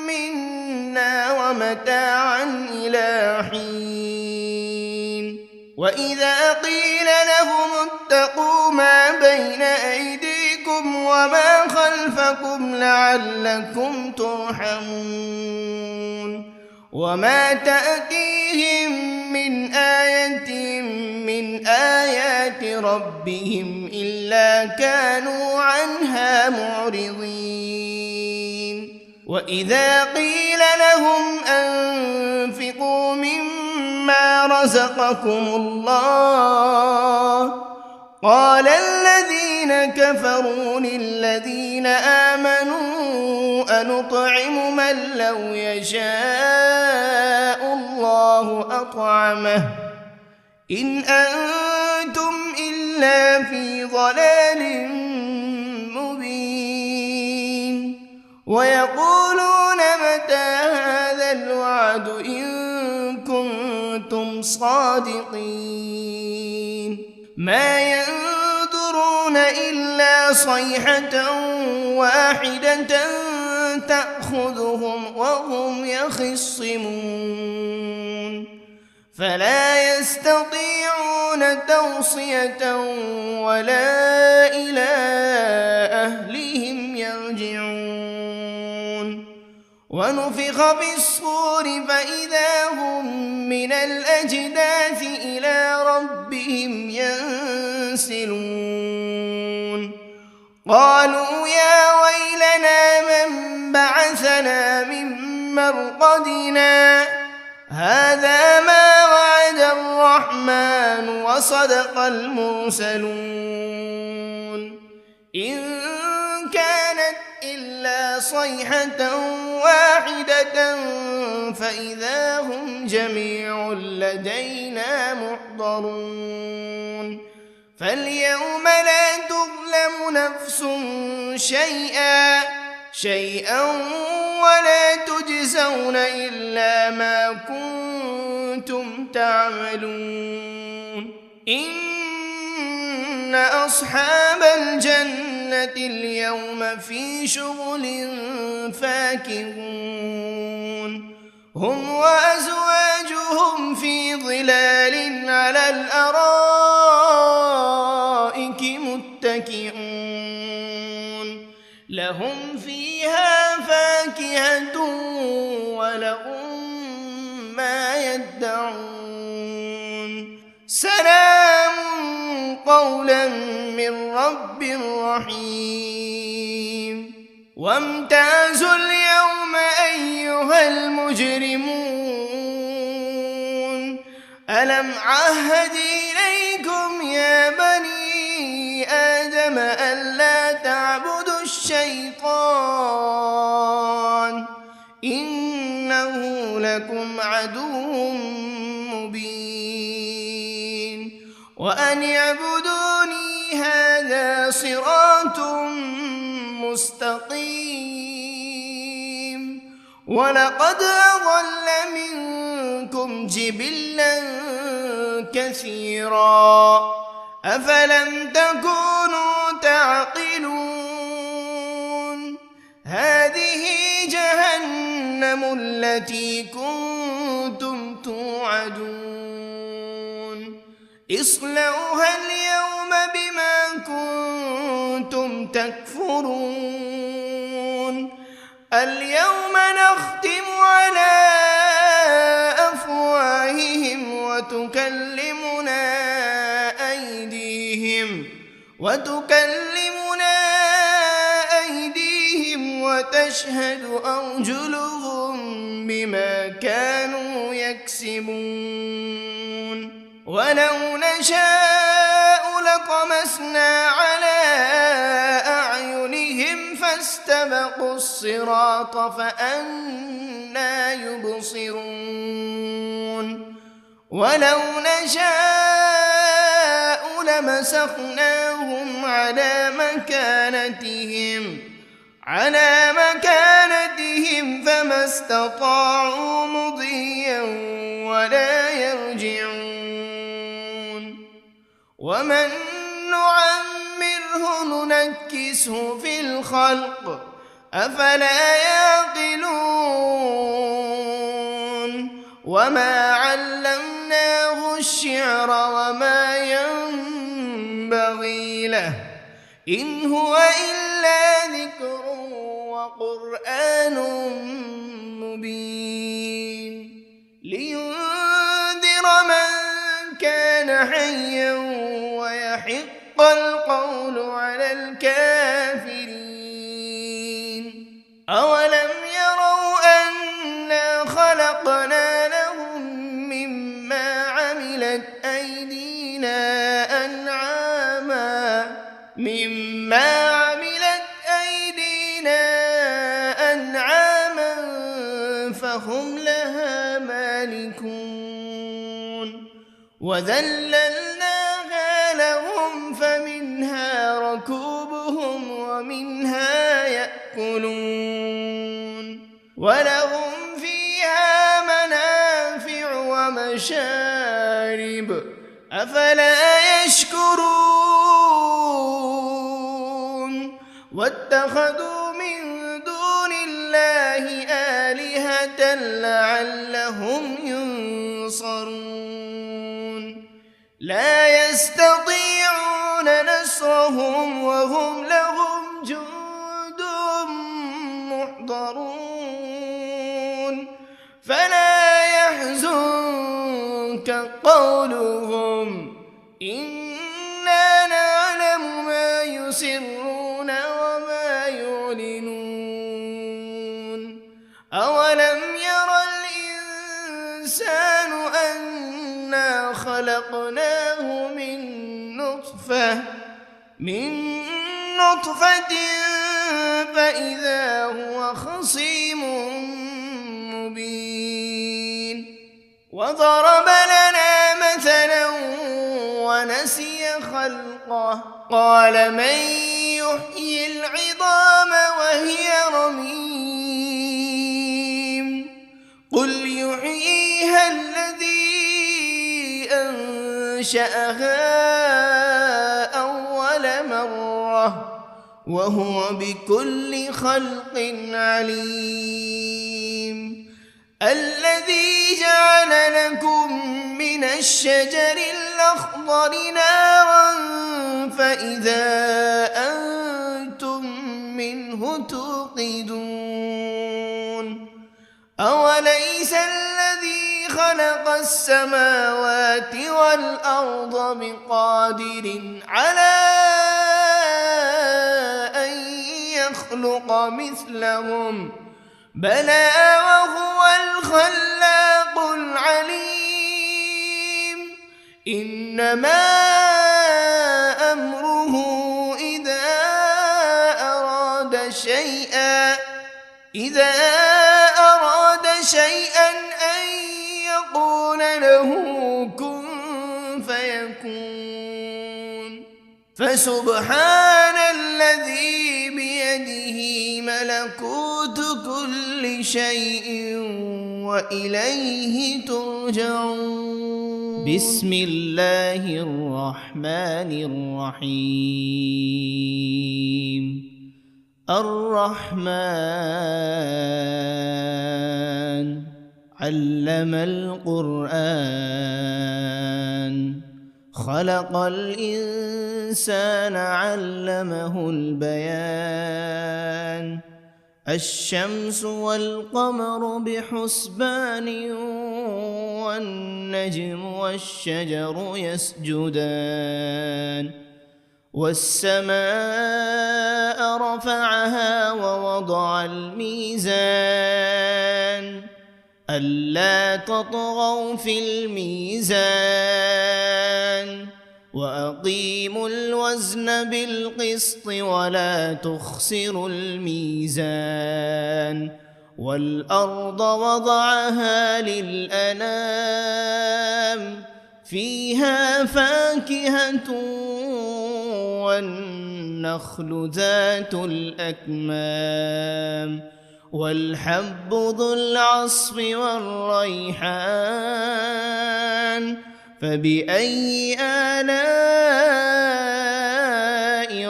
منا ومتاعا إلى حين وإذا قيل لهم اتقوا ما بين أيديكم وما خلفكم لعلكم ترحمون وما تأتيهم من آية من آيات ربهم إلا كانوا عنها معرضين وإذا قيل لهم أنفقوا مما رزقكم الله قال الذين كفروا للذين آمنوا أنطعم من لو يشاء الله أطعمه إن أنتم إلا في ضلال مبين ويقولون متى هذا الوعد إن كنتم صادقين ما ينظرون إلا صيحة واحدة تأخذهم وهم يخصمون فلا يستطيعون توصية ولا إلى أهلهم يرجعون ونفخ بالصور فإذا هم من الأجداث إلى ربهم ينسلون قالوا يا ويلنا من بعثنا من مرقدنا هذا ما وعد الرحمن وصدق المرسلون إن كانت إلا صيحة واحدة فإذا هم جميع لدينا محضرون فاليوم لا تظلم نفس شيئا ولا تجزون إلا ما كنتم تعملون إن أصحاب الجنة اليوم في شغل فاكهون هم وأزواجهم في ظلال على الأرائك متكئون لهم فيها فاكهة ولهم ما يدعون سلام قولا من رب رحيم وامتازوا اليوم أيها المجرمون ألم عهد إليكم يا بني آدم ألا تعبدوا الشيطان إنه لكم عدو مبين وأن اعبدوني هذا صراط مستقيم ولقد أضل منكم جبلا كثيرا أفلم تكونوا تعقلون هذه جهنم التي كنتم توعدون اصلوها اليوم بما كنتم تكفرون اليوم نختم على أفواههم وتكلمنا أيديهم وتشهد أرجلهم بما كانوا يكسبون ولو نشاء لطمسنا على أعينهم فاستبقوا الصراط فأنى يبصرون ولو نشاء لمسخناهم على مكانتهم فما استطاعوا مضيا ولا يرجعون ومن نعمره ننكسه في الخلق أفلا يعقلون وما علمناه الشعر وما ينبغي له إن هو إلا ذكر وقرآن مبين لينذر من كان حيا ويحق القول على الكافرين أولم يروا أنا خلقنا لهم مما عملت أيدينا أنعاما فهم لها مالكون وذللناها لهم فمنها ركوبهم ومنها يأكلون ولهم فيها منافع ومشارب أفلا يشكرون واتخذوا من دون الله آلهة لعلهم ينصرون لا يستطيعون نصرهم وهم لهم جند محضرون فلا يحزنك قولهم إنا نعلم ما يسرون وما يعلنون أولم ير الإنسان أنا خلقناه من نطفة فإذا هو خصيم مبين وضرب لنا مثلا ونسي خلقه قال من يحيي العظام وهي رميم قل يحييها الذي أنشأها أول مرة وهو بكل خلق عليم الذي جعل لكم من الشجر الأخضر نارا فإذا أنتم منه توقدون أوليس الذي خلق السماوات والأرض بقادر على أن يخلق مثلهم بلى وهو الخلاق العليم إنما أمره إذا أراد شيئا أن يقول له كن فيكون فسبحان الذي بيده ملكوت كل شيء وإليه ترجعون بسم الله الرحمن الرحيم الرحمن علم القرآن خلق الإنسان علمه البيان الشمس والقمر بحسبان والنجم والشجر يسجدان والسماء رفعها ووضع الميزان ألا تطغوا في الميزان وأقيموا الوزن بالقسط ولا تخسروا الميزان والأرض وضعها للأنام فيها فاكهة والنخل ذات الأكمام والحب ذو العصف والريحان فبأي آلاء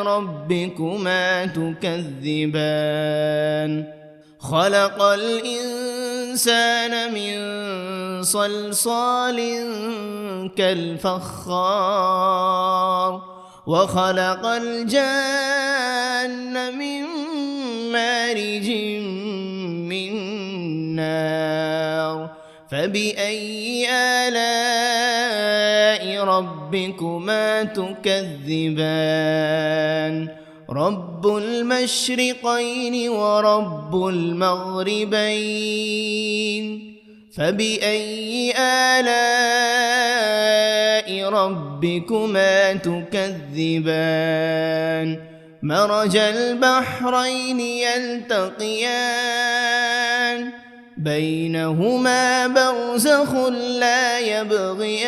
ربكما تكذبان خلق الإنسان من صلصال كالفخار وخلق الجان من مارج من نار فبأي آلاء ربكما تكذبان رب المشرقين ورب المغربين فبأي آلاء ربكما تكذبان مرج البحرين يلتقيان بينهما برزخ لا يبغيان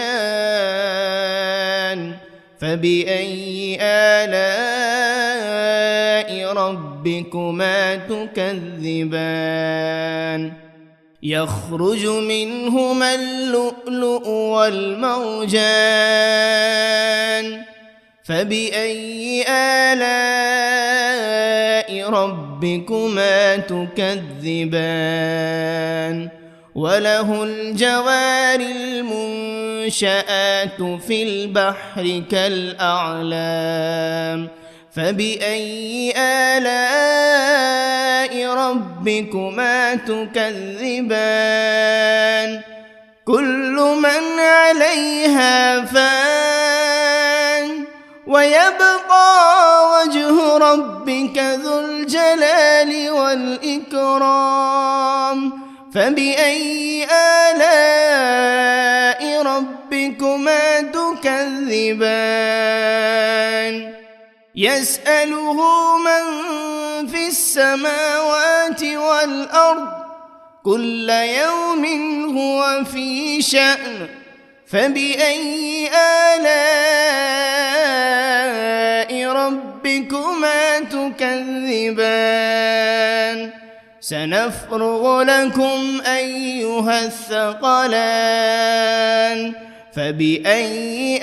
فبأي آلاء ربكما تكذبان يخرج منهما اللؤلؤ والمرجان فبأي آلاء ربكما تكذبان وله الجوار المنشآت في البحر كالأعلام فبأي آلاء ربكما تكذبان كل من عليها فان ويبقى وجه ربك ذو الجلال والإكرام فبأي آلاء ربكما تكذبان يسأله من في السماوات والأرض كل يوم هو في شأن فبأي آلاء ربكما تكذبان سنفرغ لكم أيها الثقلان فبأي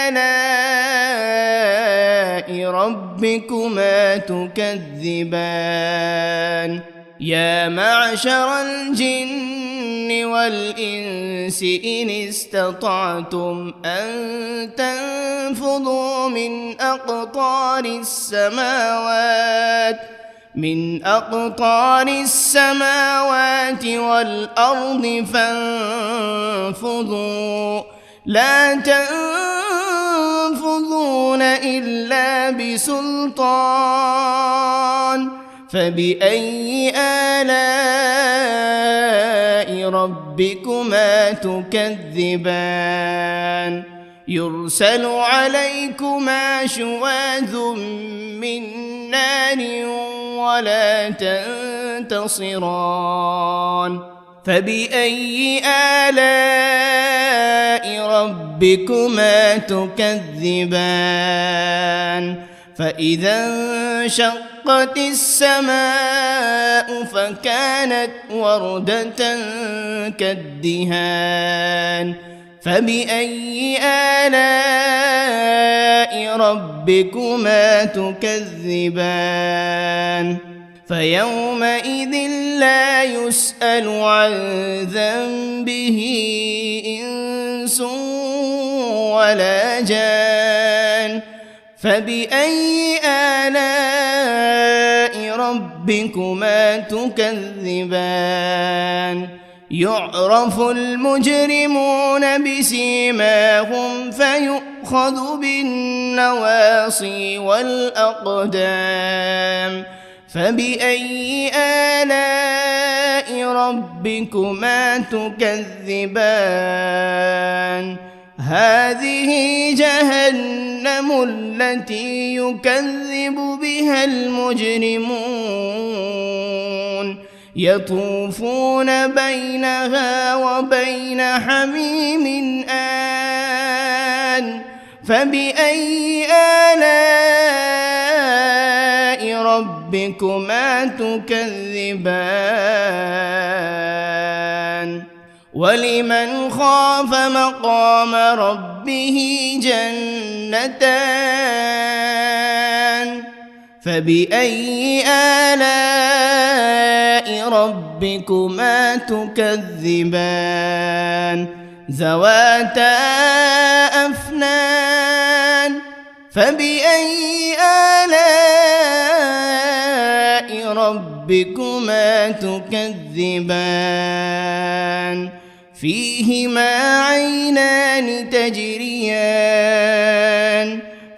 آلاء ربكما تكذبان يا معشر الجن والإنس إن استطعتم أن تنفذوا من أقطار السماوات والأرض فانفذوا لا تنفذون إلا بسلطان فبأي آلاء ربكما تكذبان يرسل عليكما شواذ من نار ولا تنتصران فبأي آلاء ربكما تكذبان فإذا انشقت السماء فكانت وردة كالدهان فبأي آلاء ربكما تكذبان فيومئذ لا يسأل عن ذنبه إنس ولا جان فبأي آلاء ربكما تكذبان يعرف المجرمون بسيماهم فيؤخذ بالنواصي والأقدام فبأي آلاء ربكما تكذبان هذه جهنم التي يكذب بها المجرمون يطوفون بينها وبين حميم آن فبأي آلاء ربكما تكذبان ولمن خاف مقام ربه جنتان فبأي آلاء ربكما تكذبان ذواتا أفنان فبأي آلاء ربكما تكذبان فيهما عينان تجريان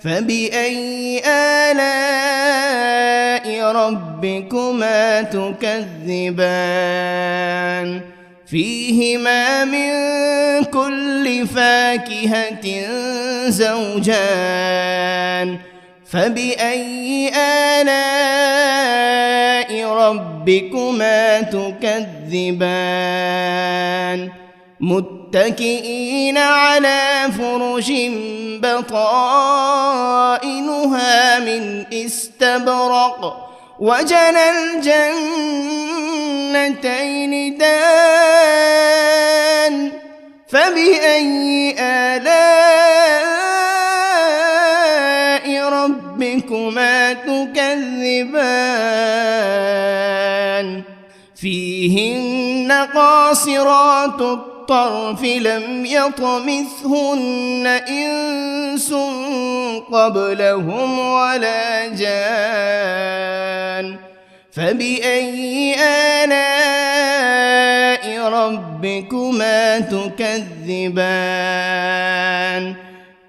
فبأي آلاء ربكما تكذبان فيهما من كل فاكهة زوجان فبأي آلاء ربكما تكذبان متكئين على فرش بطائنها من استبرق وجنى الجنتين دان فبأي آلاء ربكما تكذبان فيهن قاصرات الطرف لم يطمثهن إنس قبلهم ولا جان فبأي آلاء ربكما تكذبان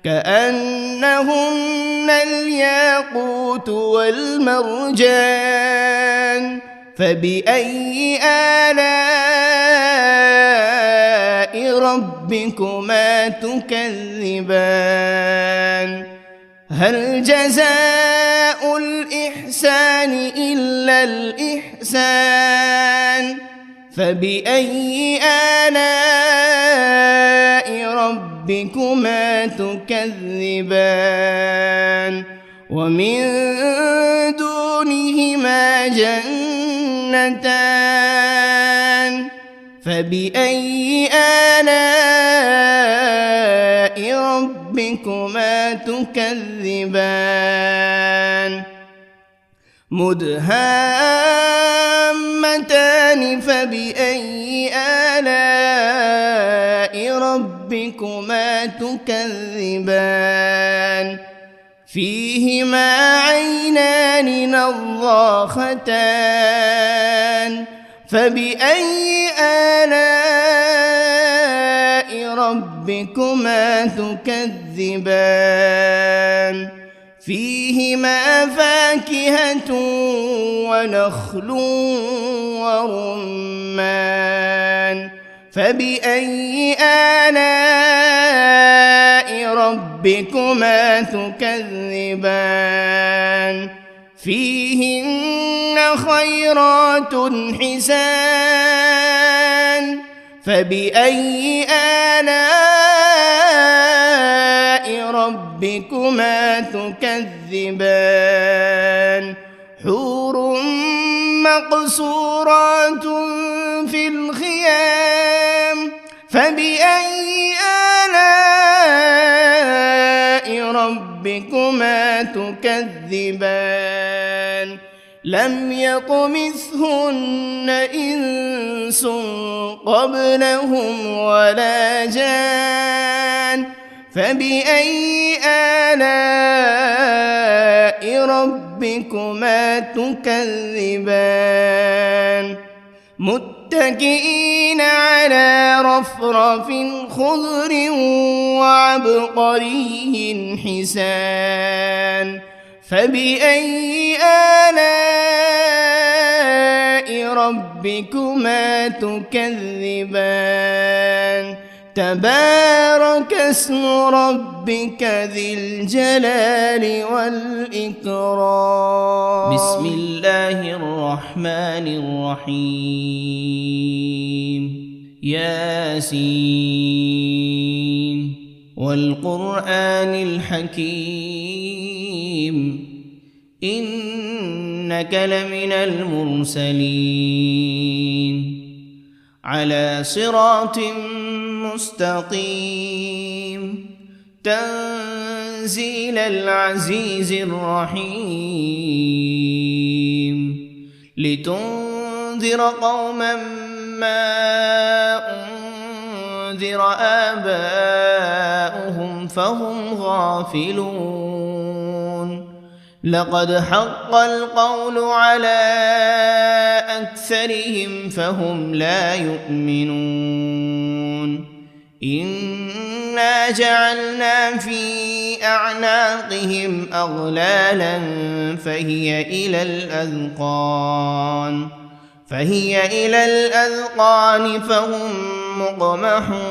كأنهن الياقوت والمرجان فبأي آلاء ربكما تكذبان هل جزاء الإحسان إلا الإحسان فبأي آلاء ربكما تكذبان ومن دونهما جنتان فبأي آلاء ربكما تكذبان مدهامتان فبأي آلاء ربكما تكذبان فيهما عينان نضاختان فبأي آلاء ربكما تكذبان فيهما فاكهة ونخل ورمان فبأي آلاء ربكما تكذبان فيهن خيرات حسان فبأي آلاء ربكما تكذبان حور مقصورات في الخيام فبأي آلاء ربكما تكذبان لم يطمثهن إنس قبلهم ولا جان فبأي آلاء ربكما تكذبان متكئين على رفرف خضر وعبقري حسان فبأي آلاء ربكما تكذبان تبارك اسم ربك ذي الجلال والإكرام. بسم الله الرحمن الرحيم. ياسين والقرآن الحكيم إنك لمن المرسلين على صراط مستقيم تنزيل العزيز الرحيم لتنذر قوما ما أنذر آباؤهم فهم غافلون لقد حق القول على أكثرهم فهم لا يؤمنون إنا جعلنا في أعناقهم أغلالا فهي إلى الأذقان فهم مقمحون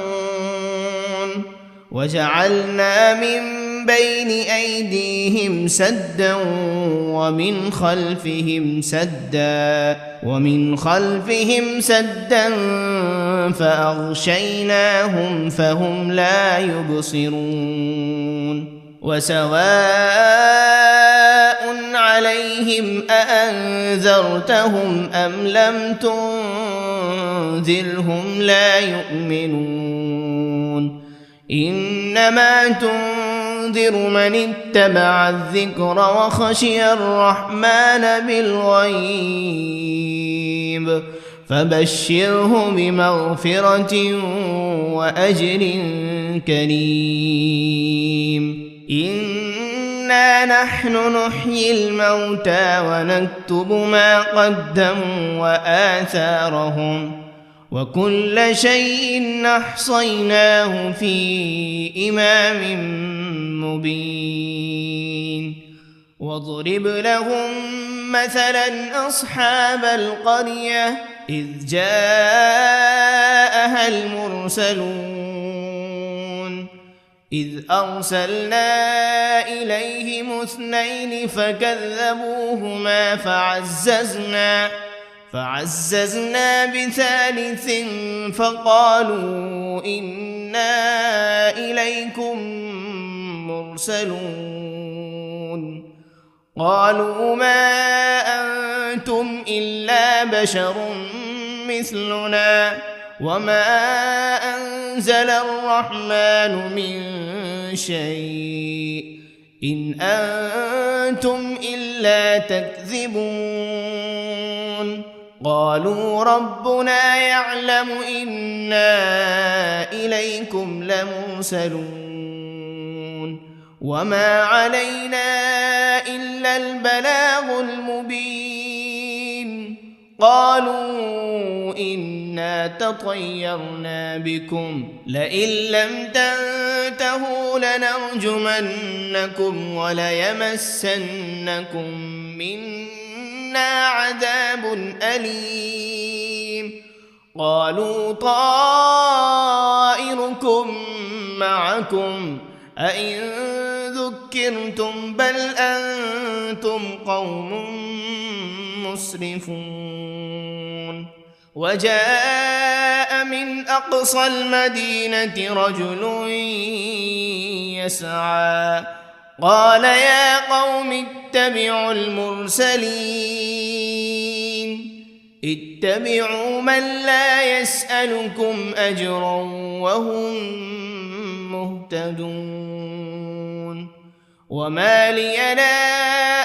وجعلنا من بين أيديهم سدا ومن خلفهم سدا فأغشيناهم فهم لا يبصرون وسواء عليهم أأنذرتهم أم لم تنذرهم لا يؤمنون إنما تنذر من اتبع الذكر وخشي الرحمن بالغيب فبشره بمغفرة وأجر كريم إنا نحن نحيي الموتى ونكتب ما قدموا وآثارهم وكل شيء أحصيناه في إمام مبين واضرب لهم مثلا أصحاب القرية إذ جاءها المرسلون إذ أرسلنا إليهم 2 فكذبوهما فعززنا ب3 فقالوا إنا إليكم مرسلون قالوا ما أنتم إلا بشر مثلنا وما أنزل الرحمن من شيء إن أنتم إلا تكذبون قالوا ربنا يعلم إنا إليكم لمرسلون وما علينا إلا البلاغ المبين قالوا إنا تطيرنا بكم لئن لم تنتهوا لنرجمنكم وليمسنكم منا عذاب أليم قالوا طائركم معكم أئن ذكرتم بل أنتم قوم مسرفون وجاء من أقصى المدينة رجل يسعى قال يا قوم اتبعوا المرسلين اتبعوا من لا يسألكم أجرا وهم مهتدون وما لي لا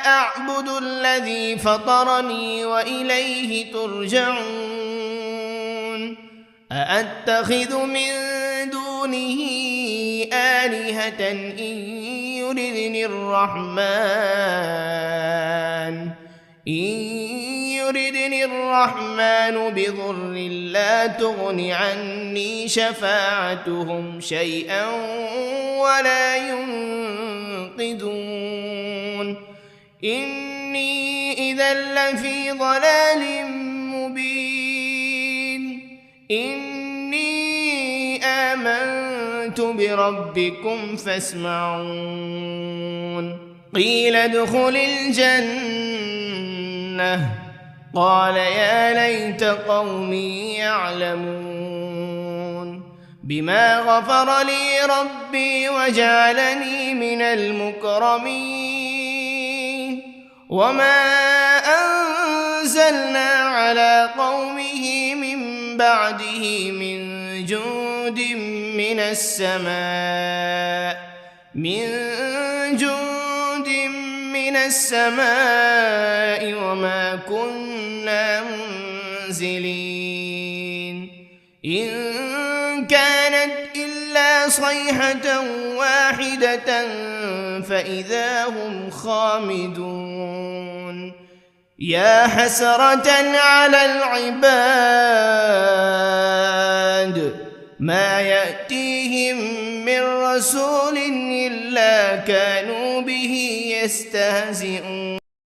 أعبد الذي فطرني وإليه ترجعون أأتخذ من دونه آلهة إن يردني الرحمن بضر لا تغن عني شفاعتهم شيئا ولا ينقذون إني إذا لفي ضلال مبين إني آمنت آمنت بربكم فاسمعون قيل ادخل الجنة قال يا ليت قومي يعلمون بما غفر لي ربي وجعلني من المكرمين وما أنزلنا على قومه من بعده من جند من السماء وما كنا منزلين إن كانت إلا صيحة واحدة فإذا هم خامدون يا حسرة على العباد ما يأتيهم من رسول إلا كانوا به يستهزئون